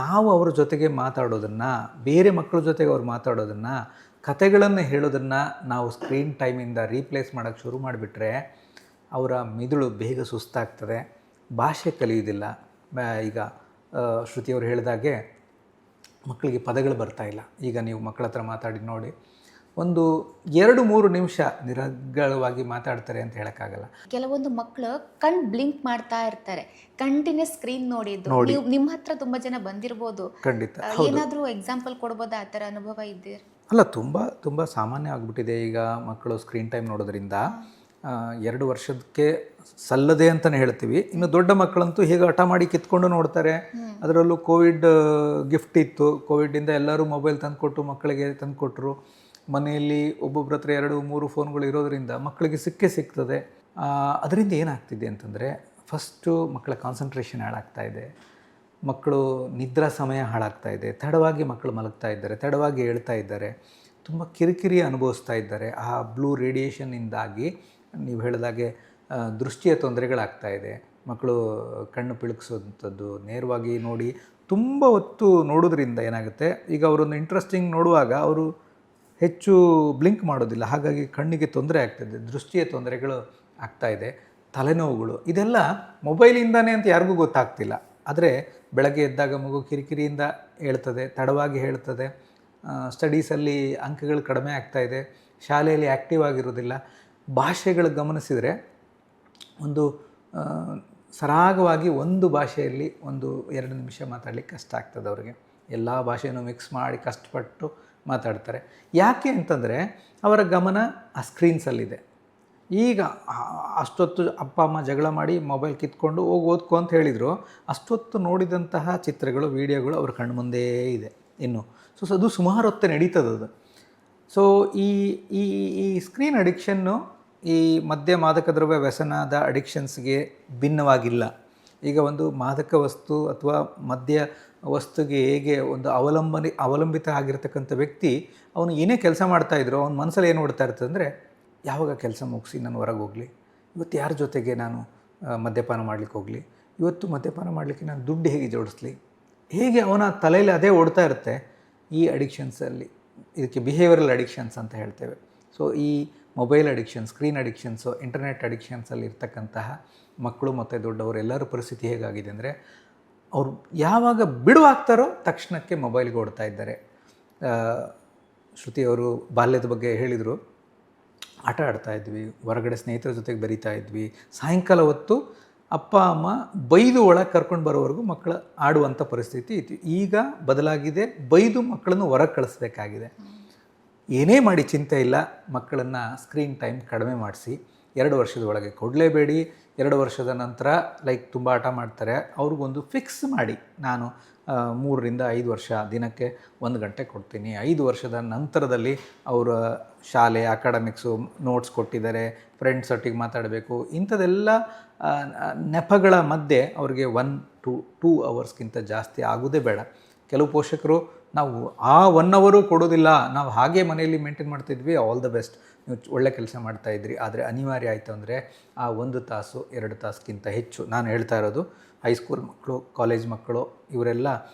ನಾವು ಅವ್ರ ಜೊತೆಗೆ ಮಾತಾಡೋದನ್ನು, ಬೇರೆ ಮಕ್ಕಳ ಜೊತೆಗೆ ಅವ್ರು ಮಾತಾಡೋದನ್ನು, ಕಥೆಗಳನ್ನು ಹೇಳೋದನ್ನು ನಾವು ಸ್ಕ್ರೀನ್ ಟೈಮಿಂದ ರೀಪ್ಲೇಸ್ ಮಾಡೋಕ್ಕೆ ಶುರು ಮಾಡಿಬಿಟ್ರೆ ಅವರ ಮಿದುಳು ಬೇಗ ಸುಸ್ತಾಗ್ತದೆ, ಭಾಷೆ ಕಲಿಯೋದಿಲ್ಲ. ಈಗ ಶ್ರುತಿಯವರು ಹೇಳಿದಾಗೆ ಮಕ್ಕಳಿಗೆ ಪದಗಳು ಬರ್ತಾಯಿಲ್ಲ. ಈಗ ನೀವು ಮಕ್ಕಳ ಹತ್ರ ಮಾತಾಡಿ ನೋಡಿ, ಒಂದು 2-3 ನಿಮಿಷ ನಿರರ್ಗಳವಾಗಿ ಮಾತಾಡ್ತಾರೆ ಅಂತ ಹೇಳೋಕ್ಕಾಗಲ್ಲ. ಕೆಲವೊಂದು ಮಕ್ಕಳು ಬ್ಲಿಂಕ್ ಮಾಡ್ತಾ ಇರ್ತಾರೆ, ಕಂಟಿನ್ಯೂಸ್ ಸ್ಕ್ರೀನ್ ನೋಡಿದ್ದು. ನೀವು ನಿಮ್ಮ ಹತ್ರ ತುಂಬ ಜನ ಬಂದಿರ್ಬೋದು, ಖಂಡಿತ. ಏನಾದರೂ ಎಕ್ಸಾಂಪಲ್ ಕೊಡ್ಬೋದಾ ಆ ಥರ ಅನುಭವ ಇದ್ದೀರಿ? ಅಲ್ಲ, ತುಂಬ ಸಾಮಾನ್ಯ ಆಗಿಬಿಟ್ಟಿದೆ ಈಗ ಮಕ್ಕಳು ಸ್ಕ್ರೀನ್ ಟೈಮ್ ನೋಡೋದ್ರಿಂದ. 2 ವರ್ಷಕ್ಕೆ ಸಲ್ಲದೆ ಅಂತಲೇ ಹೇಳ್ತೀವಿ. ಇನ್ನು ದೊಡ್ಡ ಮಕ್ಕಳಂತೂ ಹೇಗೆ ಹಠ ಮಾಡಿ ಕಿತ್ಕೊಂಡು ನೋಡ್ತಾರೆ. ಅದರಲ್ಲೂ ಕೋವಿಡ್ ಗಿಫ್ಟ್ ಇತ್ತು, ಕೋವಿಡಿಂದ ಎಲ್ಲರೂ ಮೊಬೈಲ್ ತಂದುಕೊಟ್ಟು ಮಕ್ಕಳಿಗೆ ತಂದುಕೊಟ್ರು. ಮನೆಯಲ್ಲಿ ಒಬ್ಬೊಬ್ಬರ ಹತ್ರ 2-3 ಫೋನ್ಗಳು ಇರೋದರಿಂದ ಮಕ್ಕಳಿಗೆ ಸಿಗ್ತದೆ. ಅದರಿಂದ ಏನಾಗ್ತಿದೆ ಅಂತಂದರೆ, ಫಸ್ಟು ಮಕ್ಕಳ ಕಾನ್ಸಂಟ್ರೇಷನ್ ಹಾಳಾಗ್ತಾ ಇದೆ, ಮಕ್ಕಳು ನಿದ್ರಾ ಸಮಯ ಹಾಳಾಗ್ತಾ ಇದೆ, ತಡವಾಗಿ ಮಕ್ಕಳು ಮಲಗ್ತಾ ಇದ್ದಾರೆ, ತಡವಾಗಿ ಹೇಳ್ತಾ ಇದ್ದಾರೆ, ತುಂಬ ಕಿರಿಕಿರಿ ಅನುಭವಿಸ್ತಾ ಇದ್ದಾರೆ. ಆ ಬ್ಲೂ ರೇಡಿಯೇಷನ್ನಿಂದಾಗಿ ನೀವು ಹೇಳಿದಾಗೆ ದೃಷ್ಟಿಯ ತೊಂದರೆಗಳಾಗ್ತಾ ಇದೆ. ಮಕ್ಕಳು ಕಣ್ಣು ಪಿಳುಕಿಸೋಂಥದ್ದು, ನೇರವಾಗಿ ನೋಡಿ ತುಂಬ ಹೊತ್ತು ನೋಡೋದ್ರಿಂದ ಏನಾಗುತ್ತೆ, ಈಗ ಅವರೊಂದು ಇಂಟ್ರೆಸ್ಟಿಂಗ್ ನೋಡುವಾಗ ಅವರು ಹೆಚ್ಚು ಬ್ಲಿಂಕ್ ಮಾಡೋದಿಲ್ಲ, ಹಾಗಾಗಿ ಕಣ್ಣಿಗೆ ತೊಂದರೆ ಆಗ್ತಾಯಿದೆ, ದೃಷ್ಟಿಯ ತೊಂದರೆಗಳು ಆಗ್ತಾಯಿದೆ, ತಲೆನೋವುಗಳು. ಇದೆಲ್ಲ ಮೊಬೈಲಿಂದನೇ ಅಂತ ಯಾರಿಗೂ ಗೊತ್ತಾಗ್ತಿಲ್ಲ. ಆದರೆ ಬೆಳಗ್ಗೆ ಎದ್ದಾಗ ಮಗು ಕಿರಿಕಿರಿಯಿಂದ ಹೇಳ್ತದೆ, ತಡವಾಗಿ ಹೇಳ್ತದೆ, ಸ್ಟಡೀಸಲ್ಲಿ ಅಂಕಗಳು ಕಡಿಮೆ ಆಗ್ತಾಯಿದೆ, ಶಾಲೆಯಲ್ಲಿ ಆ್ಯಕ್ಟಿವ್ ಆಗಿರೋದಿಲ್ಲ. ಭಾಷೆಗಳು ಗಮನಿಸಿದರೆ ಒಂದು ಸರಾಗವಾಗಿ ಒಂದು ಭಾಷೆಯಲ್ಲಿ 1-2 ನಿಮಿಷ ಮಾತಾಡಲಿಕ್ಕೆ ಕಷ್ಟ ಆಗ್ತದೆ ಅವ್ರಿಗೆ. ಎಲ್ಲ ಭಾಷೆಯನ್ನು ಮಿಕ್ಸ್ ಮಾಡಿ ಕಷ್ಟಪಟ್ಟು ಮಾತಾಡ್ತಾರೆ. ಯಾಕೆ ಅಂತಂದರೆ ಅವರ ಗಮನ ಆ ಸ್ಕ್ರೀನ್ಸಲ್ಲಿದೆ. ಈಗ ಅಷ್ಟೊತ್ತು ಅಪ್ಪ ಅಮ್ಮ ಜಗಳ ಮಾಡಿ ಮೊಬೈಲ್ ಕಿತ್ಕೊಂಡು ಹೋಗಿ ಓದ್ಕೊ ಅಂತ ಹೇಳಿದರು, ಅಷ್ಟೊತ್ತು ನೋಡಿದಂತಹ ಚಿತ್ರಗಳು, ವಿಡಿಯೋಗಳು ಅವ್ರ ಕಣ್ಣು ಮುಂದೆ ಇದೆ ಇನ್ನು. ಸೊ ಅದು ಸುಮಾರು ಹೊತ್ತು ನಡೀತದದು. ಸೊ ಈ ಸ್ಕ್ರೀನ್ ಅಡಿಕ್ಷನ್ನು ಈ ಮಾದಕ ದ್ರವ್ಯ ವ್ಯಸನದ ಅಡಿಕ್ಷನ್ಸ್ಗೆ ಭಿನ್ನವಾಗಿಲ್ಲ. ಈಗ ಒಂದು ಮಾದಕ ವಸ್ತು ಅಥವಾ ಮದ್ಯ ವಸ್ತುಗೆ ಹೇಗೆ ಒಂದು ಅವಲಂಬಿತ ಆಗಿರ್ತಕ್ಕಂಥ ವ್ಯಕ್ತಿ, ಅವನು ಏನೇ ಕೆಲಸ ಮಾಡ್ತಾಯಿದ್ರು ಅವನ ಮನಸ್ಸಲ್ಲಿ ಏನು ಓಡ್ತಾ ಇರ್ತದೆ ಅಂದರೆ, ಯಾವಾಗ ಕೆಲಸ ಮುಗಿಸಿ ನಾನು ಹೊರಗೆ ಹೋಗಲಿ, ಇವತ್ತು ಯಾರ ಜೊತೆಗೆ ನಾನು ಮದ್ಯಪಾನ ಮಾಡಲಿಕ್ಕೆ ಹೋಗಲಿ, ಇವತ್ತು ಮದ್ಯಪಾನ ಮಾಡಲಿಕ್ಕೆ ನಾನು ದುಡ್ಡು ಹೇಗೆ ಜೋಡಿಸ್ಲಿ, ಹೇಗೆ ಅವನ ತಲೆಯಲ್ಲಿ ಅದೇ ಓಡ್ತಾ ಇರುತ್ತೆ. ಈ ಅಡಿಕ್ಷನ್ಸಲ್ಲಿ ಇದಕ್ಕೆ ಬಿಹೇವಿಯರಲ್ ಅಡಿಕ್ಷನ್ಸ್ ಅಂತ ಹೇಳ್ತೇವೆ. ಸೊ ಈ mobile addiction, screen addictions, internet ಅಡಿಕ್ಷನ್ಸಲ್ಲಿ ಇರ್ತಕ್ಕಂತಹ ಮಕ್ಕಳು ಮತ್ತು ದೊಡ್ಡವರು ಎಲ್ಲರ ಪರಿಸ್ಥಿತಿ ಹೇಗಾಗಿದೆ ಅಂದರೆ, ಅವರು ಯಾವಾಗ ಬಿಡುವಾಗ್ತಾರೋ ತಕ್ಷಣಕ್ಕೆ ಮೊಬೈಲ್ಗೆ ಓಡ್ತಾ ಇದ್ದಾರೆ. ಶ್ರುತಿಯವರು ಬಾಲ್ಯದ ಬಗ್ಗೆ ಹೇಳಿದರು, ಆಟ ಆಡ್ತಾಯಿದ್ವಿ, ಹೊರಗಡೆ ಸ್ನೇಹಿತರ ಜೊತೆಗೆ ಬೆರೀತಾ ಇದ್ವಿ, ಸಾಯಂಕಾಲ ಹೊತ್ತು ಅಪ್ಪ ಅಮ್ಮ ಬೈದು ಒಳಗೆ ಕರ್ಕೊಂಡು ಬರೋವರೆಗೂ ಮಕ್ಕಳು ಆಡುವಂಥ ಪರಿಸ್ಥಿತಿ ಇತ್ತು. ಈಗ ಬದಲಾಗಿದೆ, ಬೈದು ಮಕ್ಕಳನ್ನು ಹೊರಗೆ ಕಳಿಸ್ಬೇಕಾಗಿದೆ. ಏನೇ ಮಾಡಿ ಚಿಂತೆ ಇಲ್ಲ, ಮಕ್ಕಳನ್ನು ಸ್ಕ್ರೀನ್ ಟೈಮ್ ಕಡಿಮೆ ಮಾಡಿಸಿ. 2 ವರ್ಷದ ಒಳಗೆ ಕೊಡಲೇಬೇಡಿ. 2 ವರ್ಷದ ನಂತರ ಲೈಕ್ ತುಂಬ ಹಠ ಮಾಡ್ತಾರೆ, ಅವ್ರಿಗೊಂದು ಫಿಕ್ಸ್ ಮಾಡಿ, ನಾನು 3ರಿಂದ 5 ವರ್ಷ ದಿನಕ್ಕೆ 1 ಗಂಟೆ ಕೊಡ್ತೀನಿ. 5 ವರ್ಷದ ನಂತರದಲ್ಲಿ ಅವರ ಶಾಲೆ ಅಕಾಡೆಮಿಕ್ಸು ನೋಟ್ಸ್ ಕೊಟ್ಟಿದ್ದಾರೆ, ಫ್ರೆಂಡ್ಸ್ ಒಟ್ಟಿಗೆ ಮಾತಾಡಬೇಕು, ಇಂಥದ್ದೆಲ್ಲ ನೆಪಗಳ ಮಧ್ಯೆ ಅವ್ರಿಗೆ 1 to 2 ಅವರ್ಸ್ಗಿಂತ ಜಾಸ್ತಿ ಆಗೋದೇ ಬೇಡ. ಕೆಲವು ಪೋಷಕರು ನಾವು ಆ 1 ಅವರು ಕೊಡೋದಿಲ್ಲ, ನಾವು ಹಾಗೆ ಮನೆಯಲ್ಲಿ ಮೇಂಟೈನ್ ಮಾಡ್ತಿದ್ವಿ, ಆಲ್ ದ ಬೆಸ್ಟ್, ನೀವು ಒಳ್ಳೆ ಕೆಲಸ ಮಾಡ್ತಾಯಿದ್ರಿ. ಆದರೆ ಅನಿವಾರ್ಯ ಆಯಿತು ಅಂದರೆ ಆ 1 ತಾಸು 2 ತಾಸಿಗಿಂತ ಹೆಚ್ಚು. ನಾನು ಹೇಳ್ತಾ ಇರೋದು ಹೈಸ್ಕೂಲ್ ಮಕ್ಕಳು, ಕಾಲೇಜ್ ಮಕ್ಕಳು, ಇವರೆಲ್ಲ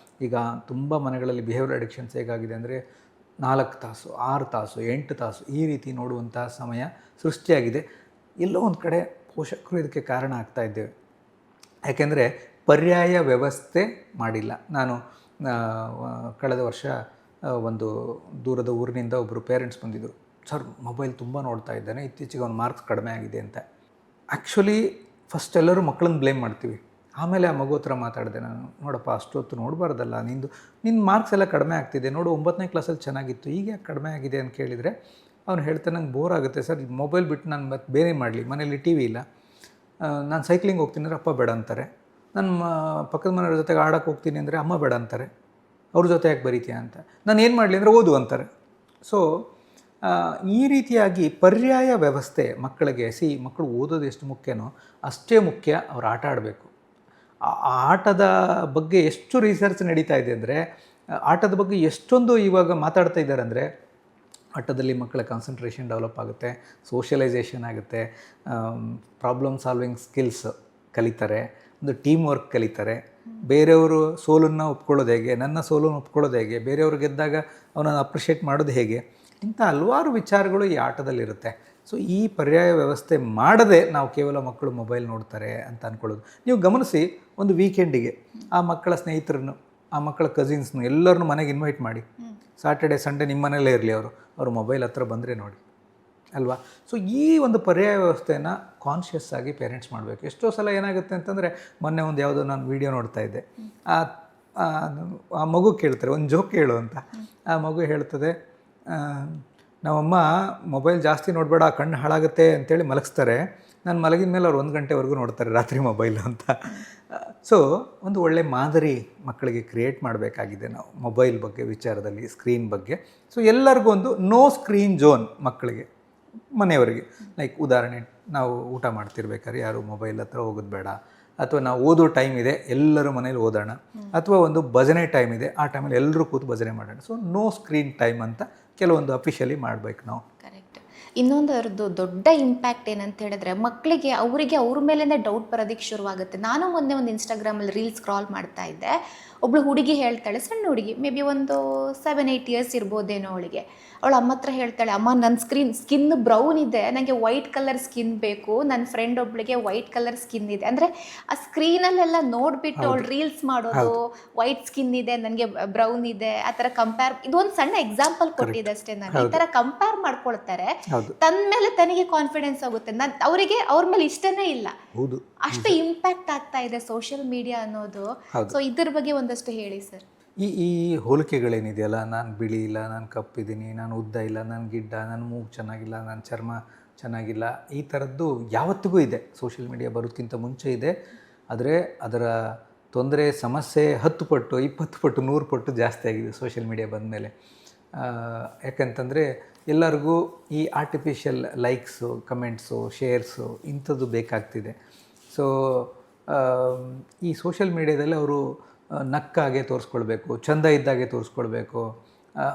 ಈಗ ತುಂಬ ಮನೆಗಳಲ್ಲಿ ಬಿಹೇವಿಯರ್ ಅಡಿಕ್ಷನ್ಸ್ ಹೇಗಾಗಿದೆ ಅಂದರೆ 4 ತಾಸು 6 ತಾಸು 8 ತಾಸು ಈ ರೀತಿ ನೋಡುವಂಥ ಸಮಯ ಸೃಷ್ಟಿಯಾಗಿದೆ. ಎಲ್ಲೋ ಒಂದು ಕಡೆ ಪೋಷಕರು ಇದಕ್ಕೆ ಕಾರಣ ಆಗ್ತಾ ಇದ್ದೇವೆ. ಯಾಕೆಂದರೆ ಪರ್ಯಾಯ ವ್ಯವಸ್ಥೆ ಮಾಡಿಲ್ಲ. ನಾನು ಕಳೆದ ವರ್ಷ ಒಂದು ದೂರದ ಊರಿನಿಂದ ಒಬ್ಬರು ಪೇರೆಂಟ್ಸ್ ಬಂದಿದ್ದರು. ಸರ್, ಮೊಬೈಲ್ ತುಂಬ ನೋಡ್ತಾ ಇದ್ದಾನೆ, ಇತ್ತೀಚೆಗೆ ಅವ್ನ ಮಾರ್ಕ್ಸ್ ಕಡಿಮೆ ಆಗಿದೆ ಅಂತ. ಆ್ಯಕ್ಚುಲಿ ಫಸ್ಟ್ ಎಲ್ಲರೂ ಮಕ್ಕಳನ್ನ ಬ್ಲೇಮ್ ಮಾಡ್ತೀವಿ. ಆಮೇಲೆ ಆ ಮಗು ಹತ್ರ ಮಾತಾಡಿದೆ ನಾನು, ನೋಡಪ್ಪ ಅಷ್ಟೊತ್ತು ನೋಡಬಾರ್ದಲ್ಲ, ನಿನ್ನ ಮಾರ್ಕ್ಸ್ ಎಲ್ಲ ಕಡಿಮೆ ಆಗ್ತಿದೆ ನೋಡು, 9ನೇ ಕ್ಲಾಸಲ್ಲಿ ಚೆನ್ನಾಗಿತ್ತು, ಈಗ ಯಾಕೆ ಕಡಿಮೆ ಆಗಿದೆ ಅಂತ ಕೇಳಿದರೆ ಅವ್ನು ಹೇಳ್ತಾನೆ, ನಂಗೆ ಬೋರ್ ಆಗುತ್ತೆ ಸರ್, ಮೊಬೈಲ್ ಬಿಟ್ಟು ನಾನು ಮತ್ತೆ ಬೇರೆ ಮಾಡಲಿ, ಮನೇಲಿ ಟಿ ವಿ ಇಲ್ಲ, ನಾನು ಸೈಕ್ಲಿಂಗ್ ಹೋಗ್ತೀನಿ ಅಂದರೆ ಅಪ್ಪ ಬೇಡ ಅಂತಾರೆ, ನನ್ನ ಪಕ್ಕದ ಮನೆಯವ್ರ ಜೊತೆಗೆ ಆಡೋಕ್ಕೆ ಹೋಗ್ತೀನಿ ಅಂದರೆ ಅಮ್ಮ ಬೇಡ ಅಂತಾರೆ, ಅವ್ರ ಜೊತೆ ಯಾಕೆ ಬರೀತೀಯ ಅಂತ, ನಾನು ಏನು ಮಾಡಲಿ ಅಂದರೆ ಓದು ಅಂತಾರೆ. ಸೊ ಈ ರೀತಿಯಾಗಿ ಪರ್ಯಾಯ ವ್ಯವಸ್ಥೆ ಮಕ್ಕಳಿಗೆ ಮಕ್ಕಳು ಓದೋದು ಎಷ್ಟು ಮುಖ್ಯನೋ ಅಷ್ಟೇ ಮುಖ್ಯ ಅವ್ರು ಆಟ ಆಡಬೇಕು. ಆ ಆಟದ ಬಗ್ಗೆ ಎಷ್ಟು ರಿಸರ್ಚ್ ನಡೀತಾ ಇದೆ ಅಂದರೆ, ಆಟದ ಬಗ್ಗೆ ಎಷ್ಟೊಂದು ಇವಾಗ ಮಾತಾಡ್ತಾ ಇದ್ದಾರೆ ಅಂದರೆ, ಆಟದಲ್ಲಿ ಮಕ್ಕಳ ಕಾನ್ಸಂಟ್ರೇಷನ್ ಡೆವಲಪ್ ಆಗುತ್ತೆ, ಸೋಷಿಯಲೈಸೇಷನ್ ಆಗುತ್ತೆ, ಪ್ರಾಬ್ಲಮ್ ಸಾಲ್ವಿಂಗ್ ಸ್ಕಿಲ್ಸ್ ಕಲಿತಾರೆ, ಒಂದು ಟೀಮ್ ವರ್ಕ್ ಕಲಿತಾರೆ, ಬೇರೆಯವರು ಸೋಲನ್ನು ಒಪ್ಕೊಳ್ಳೋದು ಹೇಗೆ, ನನ್ನ ಸೋಲನ್ನು ಒಪ್ಕೊಳ್ಳೋದು ಹೇಗೆ, ಬೇರೆಯವರು ಗೆದ್ದಾಗ ಅವನನ್ನು ಅಪ್ರಿಷಿಯೇಟ್ ಮಾಡೋದು ಹೇಗೆ, ಇಂಥ ಹಲವಾರು ವಿಚಾರಗಳು ಈ ಆಟದಲ್ಲಿರುತ್ತೆ. ಸೊ ಈ ಪರ್ಯಾಯ ವ್ಯವಸ್ಥೆ ಮಾಡದೆ ನಾವು ಕೇವಲ ಮಕ್ಕಳು ಮೊಬೈಲ್ ನೋಡ್ತಾರೆ ಅಂತ ಅಂದ್ಕೊಳ್ಳೋದು. ನೀವು ಗಮನಿಸಿ, ಒಂದು ವೀಕೆಂಡಿಗೆ ಆ ಮಕ್ಕಳ ಸ್ನೇಹಿತರನ್ನು, ಆ ಮಕ್ಕಳ ಕಸಿನ್ಸ್ನು ಎಲ್ಲರನ್ನೂ ಮನೆಗೆ ಇನ್ವೈಟ್ ಮಾಡಿ, ಸಾಟರ್ಡೆ ಸಂಡೇ ನಿಮ್ಮ ಮನೆಯಲ್ಲೇ ಇರಲಿ, ಅವರು ಮೊಬೈಲ್ ಹತ್ರ ಬಂದರೆ ನೋಡಿ ಅಲ್ವಾ. ಸೊ ಈ ಒಂದು ಪರ್ಯಾಯ ವ್ಯವಸ್ಥೆಯನ್ನು ಕಾನ್ಷಿಯಸ್ ಆಗಿ ಪೇರೆಂಟ್ಸ್ ಮಾಡಬೇಕು. ಎಷ್ಟೋ ಸಲ ಏನಾಗುತ್ತೆ ಅಂತಂದರೆ, ಮೊನ್ನೆ ಒಂದು ಯಾವುದೋ ನಾನು ವೀಡಿಯೋ ನೋಡ್ತಾ ಇದ್ದೆ, ಆ ಮಗು ಕೇಳ್ತಾರೆ, ಒಂದು ಜೋಕ್ ಹೇಳು ಅಂತ. ಆ ಮಗು ಹೇಳ್ತದೆ, ನಮ್ಮಮ್ಮ ಮೊಬೈಲ್ ಜಾಸ್ತಿ ನೋಡಬೇಡ, ಕಣ್ಣು ಹಾಳಾಗುತ್ತೆ ಅಂತೇಳಿ ಮಲಗಿಸ್ತಾರೆ, ನಾನು ಮಲಗಿದ ಮೇಲೆ ಅವ್ರು 1 ಗಂಟೆವರೆಗೂ ನೋಡ್ತಾರೆ ರಾತ್ರಿ ಮೊಬೈಲು ಅಂತ. ಸೊ ಒಂದು ಒಳ್ಳೆ ಮಾದರಿ ಮಕ್ಕಳಿಗೆ ಕ್ರಿಯೇಟ್ ಮಾಡಬೇಕಾಗಿದೆ ನಾವು ಮೊಬೈಲ್ ಬಗ್ಗೆ ವಿಚಾರದಲ್ಲಿ, ಸ್ಕ್ರೀನ್ ಬಗ್ಗೆ. ಸೊ ಎಲ್ಲರಿಗೂ ಒಂದು ನೋ ಸ್ಕ್ರೀನ್ ಝೋನ್ ಮಕ್ಕಳಿಗೆ, ಮನೆಯವರಿಗೆ. ಲೈಕ್ ಉದಾಹರಣೆ, ನಾವು ಊಟ ಮಾಡ್ತಿರ್ಬೇಕಾದ್ರೆ ಯಾರು ಮೊಬೈಲ್ ಹತ್ರ ಹೋಗೋದು ಬೇಡ, ಅಥವಾ ನಾವು ಓದೋ ಟೈಮ್ ಇದೆ ಎಲ್ಲರೂ ಮನೇಲಿ ಓದೋಣ, ಅಥವಾ ಒಂದು ಭಜನೆ ಟೈಮ್ ಇದೆ ಆ ಟೈಮಲ್ಲಿ ಎಲ್ಲರೂ ಕೂತು ಭಜನೆ ಮಾಡೋಣ. ಸೊ ನೋ ಸ್ಕ್ರೀನ್ ಟೈಮ್ ಅಂತ ಕೆಲವೊಂದು ಅಫಿಷಿಯಲಿ ಮಾಡಬೇಕು ನಾವು. ಕರೆಕ್ಟ್. ಇನ್ನೊಂದು ಅವ್ರದ್ದು ದೊಡ್ಡ ಇಂಪ್ಯಾಕ್ಟ್ ಏನಂತ ಹೇಳಿದ್ರೆ, ಮಕ್ಕಳಿಗೆ ಅವರಿಗೆ ಅವ್ರ ಮೇಲೇ ಡೌಟ್ ಬರೋದಕ್ಕೆ ಶುರುವಾಗುತ್ತೆ. ನಾನು ಮೊನ್ನೆ ಒಂದು ಇನ್ಸ್ಟಾಗ್ರಾಮಲ್ಲಿ ರೀಲ್ ಸ್ಕ್ರಾಲ್ ಮಾಡ್ತಾ ಇದ್ದೆ, ಒಬ್ಳು ಹುಡುಗಿ ಹೇಳ್ತಾಳೆ, ಸಣ್ಣ ಹುಡುಗಿ, ಮೇ ಬಿ ಒಂದು 7-8 ಇಯರ್ಸ್ ಇರ್ಬೋದೇನೋ ಅವಳಿಗೆ. ಅವಳು ಅಮ್ಮ ಹತ್ರ ಹೇಳ್ತಾಳೆ, ಅಮ್ಮ ನನ್ನ ಸ್ಕಿನ್ ಬ್ರೌನ್ ಇದೆ, ನನಗೆ ವೈಟ್ ಕಲರ್ ಸ್ಕಿನ್ ಬೇಕು, ನನ್ನ ಫ್ರೆಂಡ್ ಒಬ್ಳಿಗೆ ವೈಟ್ ಕಲರ್ ಸ್ಕಿನ್ ಇದೆ. ಅಂದರೆ ಆ ಸ್ಕ್ರೀನಲ್ಲೆಲ್ಲ ನೋಡಿಬಿಟ್ಟು ಅವಳು ರೀಲ್ಸ್ ಮಾಡೋದು, ವೈಟ್ ಸ್ಕಿನ್ ಇದೆ, ನನಗೆ ಬ್ರೌನ್ ಇದೆ, ಆ ಥರ ಕಂಪೇರ್. ಇದೊಂದು ಸಣ್ಣ ಎಕ್ಸಾಂಪಲ್ ಕೊಟ್ಟಿದ್ದೆ ಅಷ್ಟೇ ನಾನು. ಈ ಥರ ಕಂಪೇರ್ ಮಾಡ್ಕೊಳ್ತಾರೆ, ತನ್ನ ಮೇಲೆ ತನಗೆ ಕಾನ್ಫಿಡೆನ್ಸ್ ಆಗುತ್ತೆ, ಅವರಿಗೆ ಅವ್ರ ಮೇಲೆ ಇಷ್ಟನೇ ಇಲ್ಲ, ಅಷ್ಟು ಇಂಪ್ಯಾಕ್ಟ್ ಆಗ್ತಾ ಇದೆ ಸೋಷಿಯಲ್ ಮೀಡಿಯಾ ಅನ್ನೋದು. ಸೊ ಇದ್ರ ಬಗ್ಗೆ ಒಂದಷ್ಟು ಹೇಳಿ ಸರ್. ಈ ಹೋಲಿಕೆಗಳೇನಿದೆಯಲ್ಲ, ನಾನು ಬಿಳಿ ಇಲ್ಲ, ನಾನು ಕಪ್ಪಿದ್ದೀನಿ, ನಾನು ಉದ್ದ ಇಲ್ಲ, ನಾನು ಗಿಡ್ಡ, ನನ್ನ ಮೂಗು ಚೆನ್ನಾಗಿಲ್ಲ, ನನ್ನ ಚರ್ಮ ಚೆನ್ನಾಗಿಲ್ಲ, ಈ ಥರದ್ದು ಯಾವತ್ತಿಗೂ ಇದೆ. ಸೋಷಿಯಲ್ ಮೀಡಿಯಾ ಬರೋದಕ್ಕಿಂತ ಮುಂಚೆ ಇದೆ, ಆದರೆ ಅದರ ತೊಂದರೆ ಸಮಸ್ಯೆ 10 ಪಟ್ಟು 20 ಪಟ್ಟು 100 ಪಟ್ಟು ಜಾಸ್ತಿ ಆಗಿದೆ ಸೋಷಿಯಲ್ ಮೀಡಿಯಾ ಬಂದಮೇಲೆ. ಯಾಕಂತಂದರೆ ಎಲ್ಲರಿಗೂ ಈ ಆರ್ಟಿಫಿಷಿಯಲ್ ಲೈಕ್ಸು, ಕಮೆಂಟ್ಸು, ಶೇರ್ಸು ಇಂಥದ್ದು ಬೇಕಾಗ್ತಿದೆ. ಸೊ ಈ ಸೋಷಿಯಲ್ ಮೀಡಿಯಾದಲ್ಲಿ ಅವರು ನಕ್ಕಾಗೆ ತೋರಿಸ್ಕೊಳ್ಬೇಕು, ಚೆಂದ ಇದ್ದಾಗೆ ತೋರಿಸ್ಕೊಳ್ಬೇಕು,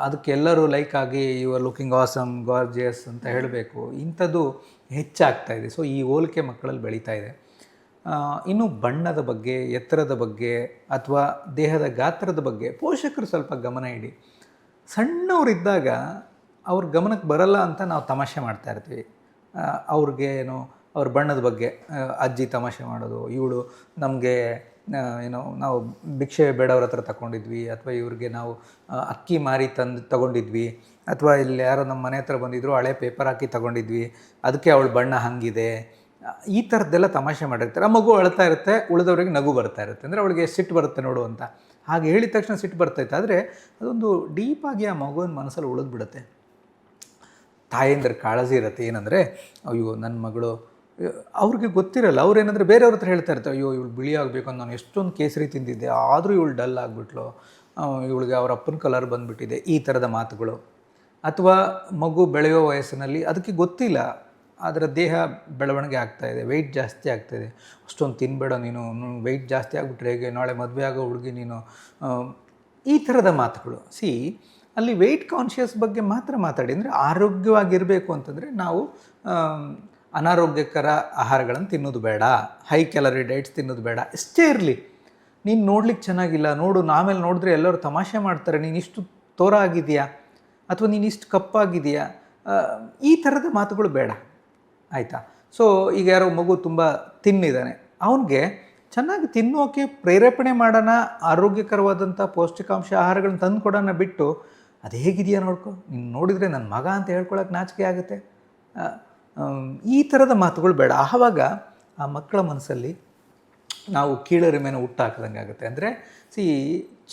ಅದಕ್ಕೆ ಎಲ್ಲರೂ ಲೈಕ್ ಆಗಿ you are looking awesome, gorgeous ಅಂತ ಹೇಳಬೇಕು, ಇಂಥದ್ದು ಹೆಚ್ಚಾಗ್ತಾ ಇದೆ. ಸೊ ಈ ಹೋಲಿಕೆ ಮಕ್ಕಳಲ್ಲಿ ಬೆಳೀತಾ ಇದೆ. ಇನ್ನು ಬಣ್ಣದ ಬಗ್ಗೆ, ಎತ್ತರದ ಬಗ್ಗೆ, ಅಥವಾ ದೇಹದ ಗಾತ್ರದ ಬಗ್ಗೆ ಪೋಷಕರು ಸ್ವಲ್ಪ ಗಮನ ಇಡಿ. ಸಣ್ಣವರಿದ್ದಾಗ ಅವ್ರ ಗಮನಕ್ಕೆ ಬರಲ್ಲ ಅಂತ ನಾವು ತಮಾಷೆ ಮಾಡ್ತಾ ಇರ್ತೀವಿ. ಅವ್ರಿಗೇನು ಅವ್ರ ಬಣ್ಣದ ಬಗ್ಗೆ ಅಜ್ಜಿ ತಮಾಷೆ ಮಾಡೋದು, ಇವಳು ನಮಗೆ ನಾವು ಭಿಕ್ಷೆ ಬೇಡವ್ರ ಹತ್ರ ತಗೊಂಡಿದ್ವಿ, ಅಥವಾ ಇವ್ರಿಗೆ ನಾವು ಅಕ್ಕಿ ಮಾರಿ ತಗೊಂಡಿದ್ವಿ, ಅಥವಾ ಇಲ್ಲಿ ಯಾರೋ ನಮ್ಮ ಮನೆ ಹತ್ರ ಬಂದಿದ್ರು ಹಳೆ ಪೇಪರ್ ಹಾಕಿ ತಗೊಂಡಿದ್ವಿ, ಅದಕ್ಕೆ ಅವಳು ಬಣ್ಣ ಹಂಗಿದೆ, ಈ ಥರದ್ದೆಲ್ಲ ತಮಾಷೆ ಮಾಡಿರ್ತಾರೆ. ಆ ಮಗು ಅಳ್ತಾ ಇರುತ್ತೆ, ಉಳಿದವ್ರಿಗೆ ನಗು ಬರ್ತಾ ಇರುತ್ತೆ, ಅಂದರೆ ಅವಳಿಗೆ ಸಿಟ್ಟು ಬರುತ್ತೆ ನೋಡು ಅಂತ. ಹಾಗೆ ಹೇಳಿದ ತಕ್ಷಣ ಸಿಟ್ಟು ಬರ್ತೈತೆ, ಆದರೆ ಅದೊಂದು ಡೀಪಾಗಿ ಆ ಮಗುವಿನ ಮನಸ್ಸಲ್ಲಿ ಉಳಿದ್ಬಿಡುತ್ತೆ. ತಾಯಂದ್ರ ಕಾಳಜಿ ಇರುತ್ತೆ. ಏನಂದರೆ ಅಯ್ಯೋ ನನ್ನ ಮಗಳು, ಅವ್ರಿಗೆ ಗೊತ್ತಿರಲ್ಲ, ಅವ್ರೇನಂದರೆ ಬೇರೆಯವ್ರ ಹತ್ರ ಹೇಳ್ತಾ ಇರ್ತಾರೆ, ಅಯ್ಯೋ ಇವಳು ಬಿಳಿ ಆಗಬೇಕು ಅಂತ ನಾನು ಎಷ್ಟೊಂದು ಕೇಸರಿ ತಿಂದಿದ್ದೆ, ಆದರೂ ಇವಳು ಡಲ್ ಆಗಿಬಿಟ್ಲು, ಇವಳಿಗೆ ಅವ್ರ ಅಪ್ಪನ ಕಲರ್ ಬಂದುಬಿಟ್ಟಿದೆ, ಈ ಥರದ ಮಾತುಗಳು. ಅಥವಾ ಮಗು ಬೆಳೆಯೋ ವಯಸ್ಸಿನಲ್ಲಿ ಅದಕ್ಕೆ ಗೊತ್ತಿಲ್ಲ, ಅದರ ದೇಹ ಬೆಳವಣಿಗೆ ಆಗ್ತಾಯಿದೆ, ವೆಯ್ಟ್ ಜಾಸ್ತಿ ಆಗ್ತಾಯಿದೆ, ಅಷ್ಟೊಂದು ತಿನ್ನಬೇಡ ನೀನು, ವೆಯ್ಟ್ ಜಾಸ್ತಿ ಆಗಿಬಿಟ್ರೆ ಹೇಗೆ, ನಾಳೆ ಮದುವೆ ಆಗೋ ಹುಡುಗಿ ನೀನು, ಈ ಥರದ ಮಾತುಗಳು. ಅಲ್ಲಿ ವೆಯ್ಟ್ ಕಾನ್ಷಿಯಸ್ ಬಗ್ಗೆ ಮಾತ್ರ ಮಾತಾಡಿ. ಅಂದರೆ ಆರೋಗ್ಯವಾಗಿರಬೇಕು ಅಂತಂದರೆ ನಾವು ಅನಾರೋಗ್ಯಕರ ಆಹಾರಗಳನ್ನು ತಿನ್ನೋದು ಬೇಡ, ಹೈ ಕ್ಯಾಲರಿ ಡೈಟ್ಸ್ ತಿನ್ನೋದು ಬೇಡ, ಎಷ್ಟೇ ಇರಲಿ. ನೀನು ನೋಡ್ಲಿಕ್ಕೆ ಚೆನ್ನಾಗಿಲ್ಲ, ನೋಡು, ಆಮೇಲೆ ನೋಡಿದ್ರೆ ಎಲ್ಲರೂ ತಮಾಷೆ ಮಾಡ್ತಾರೆ, ನೀನಿಷ್ಟು ತೋರ ಆಗಿದೆಯಾ ಅಥವಾ ನೀನಿಷ್ಟು ಕಪ್ಪಾಗಿದೆಯಾ, ಈ ಥರದ ಮಾತುಗಳು ಬೇಡ, ಆಯಿತಾ? ಸೊ ಈಗ ಯಾರೋ ಮಗು ತುಂಬ ತಿನ್ನಿದ್ದಾನೆ, ಅವನಿಗೆ ಚೆನ್ನಾಗಿ ತಿನ್ನೋಕ್ಕೆ ಪ್ರೇರೇಪಣೆ ಮಾಡೋಣ, ಆರೋಗ್ಯಕರವಾದಂಥ ಪೌಷ್ಟಿಕಾಂಶ ಆಹಾರಗಳನ್ನ ತಂದು ಕೊಡೋಣ ಬಿಟ್ಟು, ಅದು ಹೇಗಿದೆಯಾ ನೋಡ್ಕೊ, ನೀನು ನೋಡಿದರೆ ನನ್ನ ಮಗ ಅಂತ ಹೇಳ್ಕೊಳಕ್ಕೆ ನಾಚಿಕೆ ಆಗುತ್ತೆ, ಈ ಥರದ ಮಾತುಗಳು ಬೇಡ. ಆವಾಗ ಆ ಮಕ್ಕಳ ಮನಸ್ಸಲ್ಲಿ ನಾವು ಕೀಳರಿಮೆನ ಹುಟ್ಟಾಕ್ದಂಗೆ ಆಗುತ್ತೆ. ಅಂದರೆ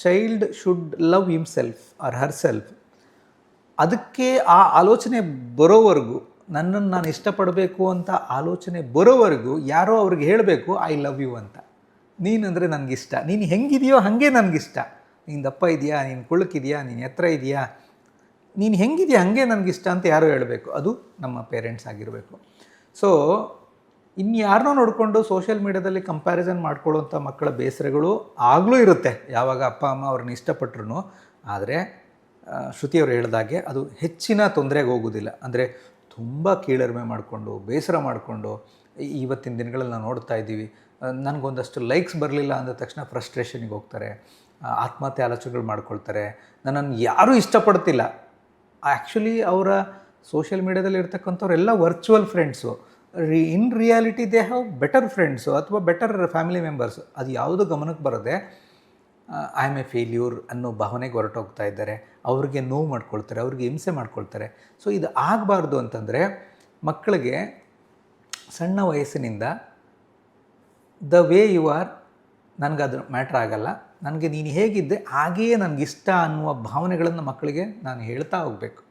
child should love himself or her self. ಅದಕ್ಕೆ ಆ ಆಲೋಚನೆ ಬರೋವರೆಗೂ, ನನ್ನನ್ನು ನಾನು ಇಷ್ಟಪಡಬೇಕು ಅಂತ ಆಲೋಚನೆ ಬರೋವರೆಗೂ ಯಾರೋ ಅವ್ರಿಗೆ ಹೇಳಬೇಕು ಐ ಲವ್ ಯು ಅಂತ. ನೀನಂದರೆ ನನಗಿಷ್ಟ, ನೀನು ಹೆಂಗಿದೆಯೋ ಹಾಗೆ ನನಗಿಷ್ಟ, ನೀನು ದಪ್ಪ ಇದೆಯಾ, ನೀನು ಕುಳ್ಳಕ್ಕಿದೆಯಾ, ನೀನು ಎತ್ತರ ಇದೆಯಾ, ನೀನು ಹೆಂಗಿದೆಯಾ ಹಾಗೆ ನನಗಿಷ್ಟ ಅಂತ ಯಾರೋ ಹೇಳಬೇಕು. ಅದು ನಮ್ಮ ಪೇರೆಂಟ್ಸ್ ಆಗಿರಬೇಕು. ಸೊ ಇನ್ಯಾರನ್ನೋ ನೋಡಿಕೊಂಡು ಸೋಷಿಯಲ್ ಮೀಡ್ಯಾದಲ್ಲಿ ಕಂಪ್ಯಾರಿಸನ್ ಮಾಡ್ಕೊಳ್ಳೋವಂಥ ಮಕ್ಕಳ ಬೇಸರಗಳು ಆಗಲೂ ಇರುತ್ತೆ, ಯಾವಾಗ ಅಪ್ಪ ಅಮ್ಮ ಅವ್ರನ್ನ ಇಷ್ಟಪಟ್ಟರು. ಆದರೆ ಶ್ರುತಿಯವರು ಹೇಳಿದಾಗೆ ಅದು ಹೆಚ್ಚಿನ ತೊಂದರೆಗೆ ಹೋಗೋದಿಲ್ಲ. ಅಂದರೆ ತುಂಬ ಕೀಳರಿಮೆ ಮಾಡಿಕೊಂಡು, ಬೇಸರ ಮಾಡಿಕೊಂಡು, ಇವತ್ತಿನ ದಿನಗಳಲ್ಲಿ ನಾವು ನೋಡ್ತಾ ಇದ್ದೀವಿ, ನನಗೊಂದಷ್ಟು ಲೈಕ್ಸ್ ಬರಲಿಲ್ಲ ಅಂದ ತಕ್ಷಣ ಫ್ರಸ್ಟ್ರೇಷನಿಗೆ ಹೋಗ್ತಾರೆ, ಆತ್ಮಹತ್ಯೆ ಆಲೋಚನೆಗಳು ಮಾಡ್ಕೊಳ್ತಾರೆ, ನನ್ನನ್ನು ಯಾರೂ ಇಷ್ಟಪಡ್ತಿಲ್ಲ. ಆ್ಯಕ್ಚುಲಿ ಅವರ ಸೋಷಿಯಲ್ ಮೀಡ್ಯಾದಲ್ಲಿ ಇರ್ತಕ್ಕಂಥವ್ರೆಲ್ಲ virtual friends, in reality they have better friends ಅಥವಾ ಬೆಟರ್ ಫ್ಯಾಮಿಲಿ ಮೆಂಬರ್ಸು. ಅದು ಯಾವುದೂ ಗಮನಕ್ಕೆ ಬರದೆ ಐ ಆಮ್ ಎ ಫೇಲ್ಯೂರ್ ಅನ್ನೋ ಭಾವನೆಗೆ ಹೊರಟೋಗ್ತಾ ಇದ್ದಾರೆ, ಅವ್ರಿಗೆ ನೋವು ಮಾಡ್ಕೊಳ್ತಾರೆ, ಅವ್ರಿಗೆ ಹಿಂಸೆ ಮಾಡ್ಕೊಳ್ತಾರೆ. ಸೊ ಇದು ಆಗಬಾರ್ದು ಅಂತಂದರೆ ಮಕ್ಕಳಿಗೆ ಸಣ್ಣ ವಯಸ್ಸಿನಿಂದ ದ ವೇ ಯು ಆರ್, ನನಗದು ಮ್ಯಾಟ್ರ್ ಆಗಲ್ಲ, ನನಗೆ ನೀನು ಹೇಗಿದ್ದೆ ಹಾಗೆಯೇ ನನಗಿಷ್ಟ ಅನ್ನುವ ಭಾವನೆಗಳನ್ನು ಮಕ್ಕಳಿಗೆ ನಾನು ಹೇಳ್ತಾ ಹೋಗಬೇಕು,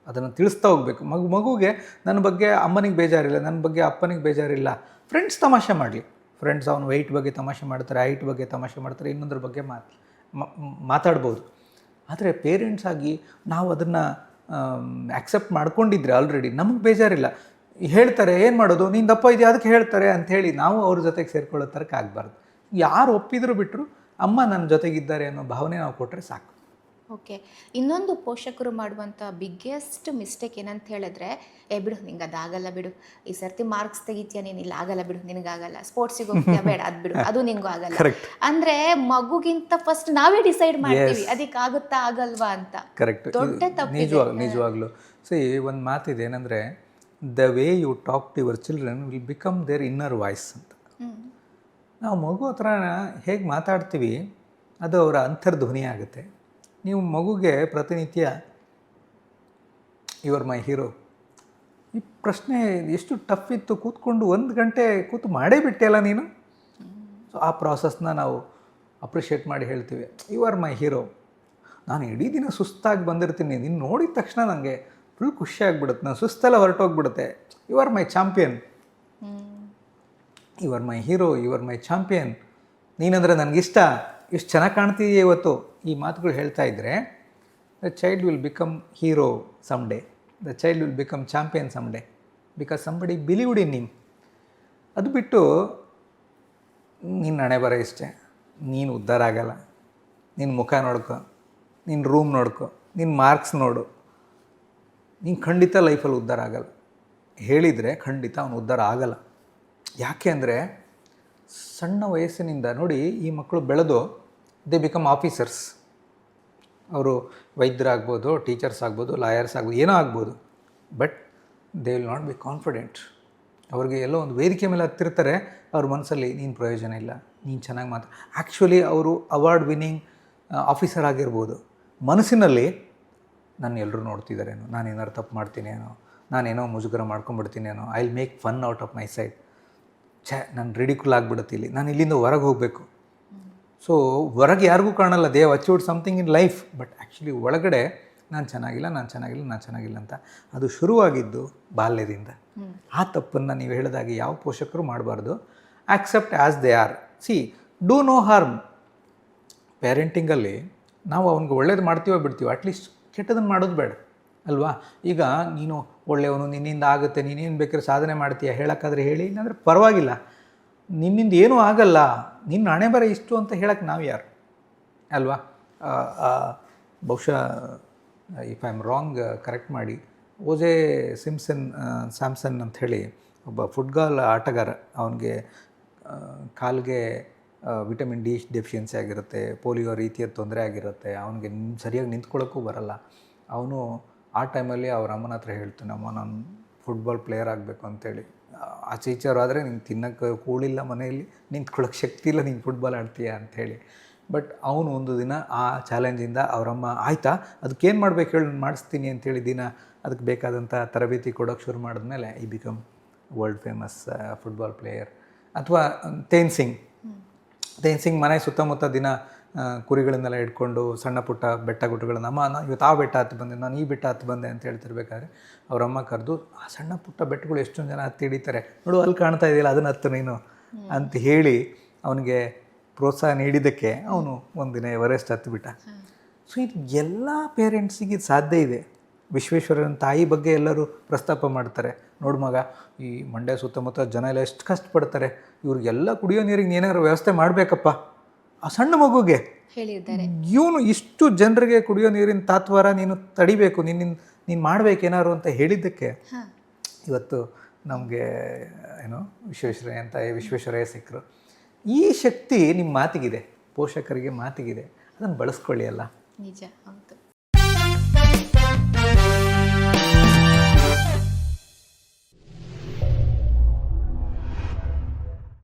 ಅದನ್ನು ತಿಳಿಸ್ತಾ ಹೋಗಬೇಕು. ಮಗುಗೆ ನನ್ನ ಬಗ್ಗೆ ಅಮ್ಮನಿಗೆ ಬೇಜಾರಿಲ್ಲ, ನನ್ನ ಬಗ್ಗೆ ಅಪ್ಪನಿಗೆ ಬೇಜಾರಿಲ್ಲ, ಫ್ರೆಂಡ್ಸ್ ತಮಾಷೆ ಮಾಡಲಿ, ಫ್ರೆಂಡ್ಸ್ ಅವನು ವೆಯ್ಟ್ ಬಗ್ಗೆ ತಮಾಷೆ ಮಾಡ್ತಾರೆ, ಹೈಟ್ ಬಗ್ಗೆ ತಮಾಷೆ ಮಾಡ್ತಾರೆ, ಇನ್ನೊಂದ್ರ ಬಗ್ಗೆ ಮಾತಾಡ್ಬೋದು. ಆದರೆ ಪೇರೆಂಟ್ಸ್ ಆಗಿ ನಾವು ಅದನ್ನು ಆ್ಯಕ್ಸೆಪ್ಟ್ ಮಾಡ್ಕೊಂಡಿದ್ರೆ ಆಲ್ರೆಡಿ ನಮಗೆ ಬೇಜಾರಿಲ್ಲ, ಹೇಳ್ತಾರೆ ಏನು ಮಾಡೋದು, ನೀನು ದಪ್ಪ ಇದೆಯಾ ಅದಕ್ಕೆ ಹೇಳ್ತಾರೆ ಅಂಥೇಳಿ ನಾವು ಅವ್ರ ಜೊತೆಗೆ ಸೇರ್ಕೊಳ್ಳೋ ತರಕ್ಕೆ ಆಗಬಾರ್ದು. ಯಾರು ಒಪ್ಪಿದ್ರು ಬಿಟ್ಟರು ಅಮ್ಮ ನನ್ನ ಜೊತೆಗಿದ್ದಾರೆ ಅನ್ನೋ ಭಾವನೆ ನಾವು ಕೊಟ್ಟರೆ ಸಾಕು. ಓಕೆ, ಇನ್ನೊಂದು ಪೋಷಕರು ಮಾಡುವಂಥ ಬಿಗ್ಗೆಸ್ಟ್ ಮಿಸ್ಟೇಕ್ ಏನಂತ ಹೇಳಿದ್ರೆ, ಬಿಡು ನಿಂಗೆ ಅದಾಗಲ್ಲ ಬಿಡು, ಈ ಸರ್ತಿ ಮಾರ್ಕ್ಸ್ ತೆಗಿತೀಯ ನೀನು, ಇಲ್ಲ ಆಗಲ್ಲ ಬಿಡು ನಿನಗಾಗಲ್ಲ, ಸ್ಪೋರ್ಟ್ಸಿಗೆ ಹೋಗ್ತೀಯ ಬೇಡ ಅದು ಬಿಡು, ಅದು ನಿಂಗೂ ಆಗಲ್ಲ. ಅಂದರೆ ಮಗುಗಿಂತ ಫಸ್ಟ್ ನಾವೇ ಡಿಸೈಡ್ ಮಾಡ್ತೀವಿ ಅದಕ್ಕೆ ಆಗುತ್ತಾ ಆಗಲ್ವಾ ಅಂತ. ಕರೆಕ್ಟ್, ದೊಡ್ಡ ತಪ್ಪು. ನಿಜವಾಗ್ಲೂ ಒಂದು ಮಾತಿದೆ, ಏನಂದರೆ the way you talk to your children will become their inner voice ಅಂತ. ನಾವು ಮಗು ಹತ್ರ ಹೇಗೆ ಮಾತಾಡ್ತೀವಿ ಅದು ಅವರ ಅಂತರ್ಧ್ವನಿ ಆಗುತ್ತೆ. ನೀವು ಮಗುಗೆ ಪ್ರತಿನಿತ್ಯ ಯುವರ್ ಮೈ ಹೀರೋ, ಈ ಪ್ರಶ್ನೆ ಎಷ್ಟು ಟಫ್ ಇತ್ತು, ಕೂತ್ಕೊಂಡು 1 ಗಂಟೆ ಕೂತು ಮಾಡೇ ಬಿಟ್ಟೆಲ್ಲ ನೀನು. ಸೊ ಆ ಪ್ರಾಸೆಸ್ನ ನಾವು ಅಪ್ರಿಷಿಯೇಟ್ ಮಾಡಿ ಹೇಳ್ತೀವಿ, ಯು ಆರ್ ಮೈ ಹೀರೋ. ನಾನು ಇಡೀ ದಿನ ಸುಸ್ತಾಗಿ ಬಂದಿರ್ತೀನಿ, ನೀನು ನೋಡಿದ ತಕ್ಷಣ ನನಗೆ ಫುಲ್ ಖುಷಿಯಾಗಿಬಿಡುತ್ತೆ, ನಾನು ಸುಸ್ತೆಲ್ಲ ಹೊರಟೋಗ್ಬಿಡುತ್ತೆ, you are my champion, you are my hero, you are my champion, ನೀನಂದರೆ ನನಗಿಷ್ಟ, ಎಷ್ಟು ಚೆನ್ನಾಗಿ ಕಾಣ್ತಿದೆಯೇ ಇವತ್ತು. ಈ ಮಾತುಗಳು ಹೇಳ್ತಾ ಇದ್ದರೆ the child will become hero some day, the child will become champion some day, because somebody believed in him. ಅದು ಬಿಟ್ಟು ನಿನ್ನ ಹಣೆ ಬರ ಇಷ್ಟೇ, ನೀನು ಉದ್ಧಾರ ಆಗಲ್ಲ, ನಿನ್ನ ಮುಖ ನೋಡ್ಕೊ, ನಿನ್ನ ರೂಮ್ ನೋಡ್ಕೊ, ನಿನ್ನ ಮಾರ್ಕ್ಸ್ ನೋಡು, ನೀನು ಖಂಡಿತ ಲೈಫಲ್ಲಿ ಉದ್ಧಾರ ಆಗಲ್ಲ ಹೇಳಿದರೆ ಖಂಡಿತ ಅವನು ಉದ್ಧಾರ ಆಗಲ್ಲ. ಯಾಕೆ ಅಂದರೆ ಸಣ್ಣ ವಯಸ್ಸಿನಿಂದ ನೋಡಿ, ಈ ಮಕ್ಕಳು ಬೆಳೆದು ದೇ ಬಿಕಮ್ ಆಫೀಸರ್ಸ್. ಅವರು ವೈದ್ಯರಾಗ್ಬೋದು, ಟೀಚರ್ಸ್ ಆಗ್ಬೋದು, ಲಾಯರ್ಸ್ ಆಗ್ಬೋದು, ಏನೋ ಆಗ್ಬೋದು, but they will not be confident. ಅವ್ರಿಗೆ ಎಲ್ಲೋ ಒಂದು ವೇದಿಕೆ ಮೇಲೆ ಹತ್ತಿರ್ತಾರೆ, ಅವ್ರ ಮನಸ್ಸಲ್ಲಿ ನೀನು ಪ್ರಯೋಜನ ಇಲ್ಲ, ನೀನು ಚೆನ್ನಾಗಿ ಆ್ಯಕ್ಚುಲಿ ಅವರು ಅವಾರ್ಡ್ ವಿನ್ನಿಂಗ್ ಆಫೀಸರ್ ಆಗಿರ್ಬೋದು, ಮನಸ್ಸಿನಲ್ಲಿ ನಾನು ಎಲ್ಲರೂ ನೋಡ್ತಿದ್ದಾರೇನೋ, ನಾನೇನಾರು ತಪ್ಪು ಮಾಡ್ತೀನೇನೋ, ನಾನೇನೋ ಮುಜುಗರ ಮಾಡ್ಕೊಂಡ್ಬಿಡ್ತೀನೇನೋ, I will make fun out of my side, ನಾನು ರಿಡಿಕ್ಯುಲ್ ಆಗಿಬಿಡುತ್ತೆ, ಇಲ್ಲಿ ನಾನು ಇಲ್ಲಿಂದ ಹೊರಗೆ ಹೋಗಬೇಕು. ಸೊ ಹೊರಗೆ ಯಾರಿಗೂ ಕಾಣಲ್ಲ, they have achieved something in life, but actually ಒಳಗಡೆ ನಾನು ಚೆನ್ನಾಗಿಲ್ಲ ಅಂತ. ಅದು ಶುರುವಾಗಿದ್ದು ಬಾಲ್ಯದಿಂದ. ಆ ತಪ್ಪನ್ನು ನೀವು ಹೇಳಿದಾಗೆ ಯಾವ ಪೋಷಕರು ಮಾಡಬಾರ್ದು. Accept as they are. See, do no harm. ಪೇರೆಂಟಿಂಗಲ್ಲಿ ನಾವು ಅವ್ನಿಗೆ ಒಳ್ಳೇದು ಮಾಡ್ತೀವೋ ಬಿಡ್ತೀವೋ, ಅಟ್ಲೀಸ್ಟ್ ಕೆಟ್ಟದನ್ನು ಮಾಡೋದು ಬೇಡ ಅಲ್ವಾ. ಈಗ ನೀನು ಒಳ್ಳೆಯವನು, ನಿನ್ನಿಂದ ಆಗುತ್ತೆ, ನೀನೇನು ಬೇಕಾದ್ರೆ ಸಾಧನೆ ಮಾಡ್ತೀಯ ಹೇಳೋಕ್ಕಾದ್ರೆ ಹೇಳಿ, ಇಲ್ಲಾಂದರೆ ಪರವಾಗಿಲ್ಲ, ನಿನ್ನಿಂದ ಏನೂ ಆಗಲ್ಲ, ನಿನ್ನ ಹಣೆ ಬರ ಇಷ್ಟು ಅಂತ ಹೇಳಕ್ಕೆ ನಾವು ಯಾರು ಅಲ್ವಾ. ಬಹುಶಃ if I am wrong correct ಮಾಡಿ, ಓಜೆ ಸ್ಯಾಮ್ಸನ್ ಅಂಥೇಳಿ ಒಬ್ಬ ಫುಟ್ಬಾಲ್ ಆಟಗಾರ. ಅವನಿಗೆ ಕಾಲಿಗೆ ವಿಟಮಿನ್ ಡಿ ಡೆಫಿಷಿಯನ್ಸಿ ಆಗಿರುತ್ತೆ, ಪೋಲಿಯೋ ರೀತಿಯ ತೊಂದರೆ ಆಗಿರುತ್ತೆ, ಅವನಿಗೆ ಸರಿಯಾಗಿ ನಿಂತ್ಕೊಳ್ಳೋಕ್ಕೂ ಬರಲ್ಲ. ಅವನು ಆ ಟೈಮಲ್ಲಿ ಅವ್ರ ಅಮ್ಮನ ಹತ್ರ ಹೇಳ್ತಾನೆ, ಅಮ್ಮ ನಾನು ಫುಟ್ಬಾಲ್ ಪ್ಲೇಯರ್ ಆಗಬೇಕು ಅಂತೇಳಿ. ಆಚೆ ಈಚೆಯವ್ರು ಆದರೆ ನಿಂಗೆ ತಿನ್ನೋಕ್ಕೆ ಕೂಳಿಲ್ಲ, ಮನೆಯಲ್ಲಿ ನಿಂತ್ಕೊಳ್ಳೋಕ್ಕೆ ಶಕ್ತಿ ಇಲ್ಲ, ನೀನು ಫುಟ್ಬಾಲ್ ಆಡ್ತೀಯ ಅಂಥೇಳಿ. ಬಟ್ ಅವನು ಒಂದು ದಿನ ಆ ಚಾಲೆಂಜಿಂದ ಅವರಮ್ಮ, ಆಯಿತಾ ಅದಕ್ಕೇನು ಮಾಡಬೇಕು ಹೇಳಿ ಮಾಡಿಸ್ತೀನಿ ಅಂಥೇಳಿ ದಿನ ಅದಕ್ಕೆ ಬೇಕಾದಂಥ ತರಬೇತಿ ಕೊಡೋಕ್ಕೆ ಶುರು ಮಾಡಿದ್ಮೇಲೆ ಈ become world famous football player. ಅಥವಾ ತೇನ್ ಸಿಂಗ್ ಮನೆ ಸುತ್ತಮುತ್ತ ದಿನ ಕುರಿಗಳನ್ನೆಲ್ಲ ಇಟ್ಕೊಂಡು ಸಣ್ಣ ಪುಟ್ಟ ಬೆಟ್ಟ ಗುಟ್ಟಗಳನ್ನು, ಅಮ್ಮ ನಾನು ಇವತ್ತು ಆ ಬೆಟ್ಟ ಹತ್ತು ಬಂದೆ, ನಾನು ಈ ಬೆಟ್ಟ ಹತ್ತು ಬಂದೆ ಅಂತ ಹೇಳ್ತಿರ್ಬೇಕಾದ್ರೆ ಅವರಮ್ಮ ಕರೆದು, ಆ ಸಣ್ಣ ಪುಟ್ಟ ಬೆಟ್ಟಗಳು ಎಷ್ಟೊಂದು ಜನ ಹತ್ತಿ ಹಿಡಿತಾರೆ ನೋಡು, ಅಲ್ಲಿ ಕಾಣ್ತಾ ಇದೆಯಲ್ಲ ಅದನ್ನು ಹತ್ತು ನೀನು ಅಂತ ಹೇಳಿ ಅವನಿಗೆ ಪ್ರೋತ್ಸಾಹ ನೀಡಿದ್ದಕ್ಕೆ ಅವನು ಒಂದಿನ ಎವರೆಸ್ಟ್ ಹತ್ತಿಬಿಟ್ಟ. ಸೊ ಇದು ಎಲ್ಲ ಪೇರೆಂಟ್ಸಿಗೆ ಇದು ಸಾಧ್ಯ ಇದೆ. ವಿಶ್ವೇಶ್ವರಯ್ಯನ ತಾಯಿ ಬಗ್ಗೆ ಎಲ್ಲರೂ ಪ್ರಸ್ತಾಪ ಮಾಡ್ತಾರೆ, ನೋಡು ಮಗ, ಈ ಮಂಡ್ಯ ಸುತ್ತಮುತ್ತ ಜನ ಎಲ್ಲ ಎಷ್ಟು ಕಷ್ಟಪಡ್ತಾರೆ, ಇವ್ರಿಗೆಲ್ಲ ಕುಡಿಯೋ ನೀರಿಗೆ ಏನಾದ್ರು ವ್ಯವಸ್ಥೆ ಮಾಡಬೇಕಪ್ಪ. ಆ ಸಣ್ಣ ಮಗುಗೆ ಹೇಳಿದ್ದಾರೆ, ಇವನು ಇಷ್ಟು ಜನರಿಗೆ ಕುಡಿಯೋ ನೀರಿನ ತಾತ್ವಾರ ನೀನು ತಡಿಬೇಕು, ನೀನು ಮಾಡಬೇಕೇನಾರು ಅಂತ ಹೇಳಿದ್ದಕ್ಕೆ ಇವತ್ತು ನಮಗೆ ಏನು ವಿಶ್ವೇಶ್ವರಯ್ಯ ಸಿಕ್ಕರು. ಈ ಶಕ್ತಿ ನಿಮ್ಮ ಮಾತಿಗಿದೆ, ಪೋಷಕರಿಗೆ ಮಾತಿಗಿದೆ, ಅದನ್ನು ಬಳಸ್ಕೊಳ್ಳಿ ಅಲ್ಲ. ನಿಜ.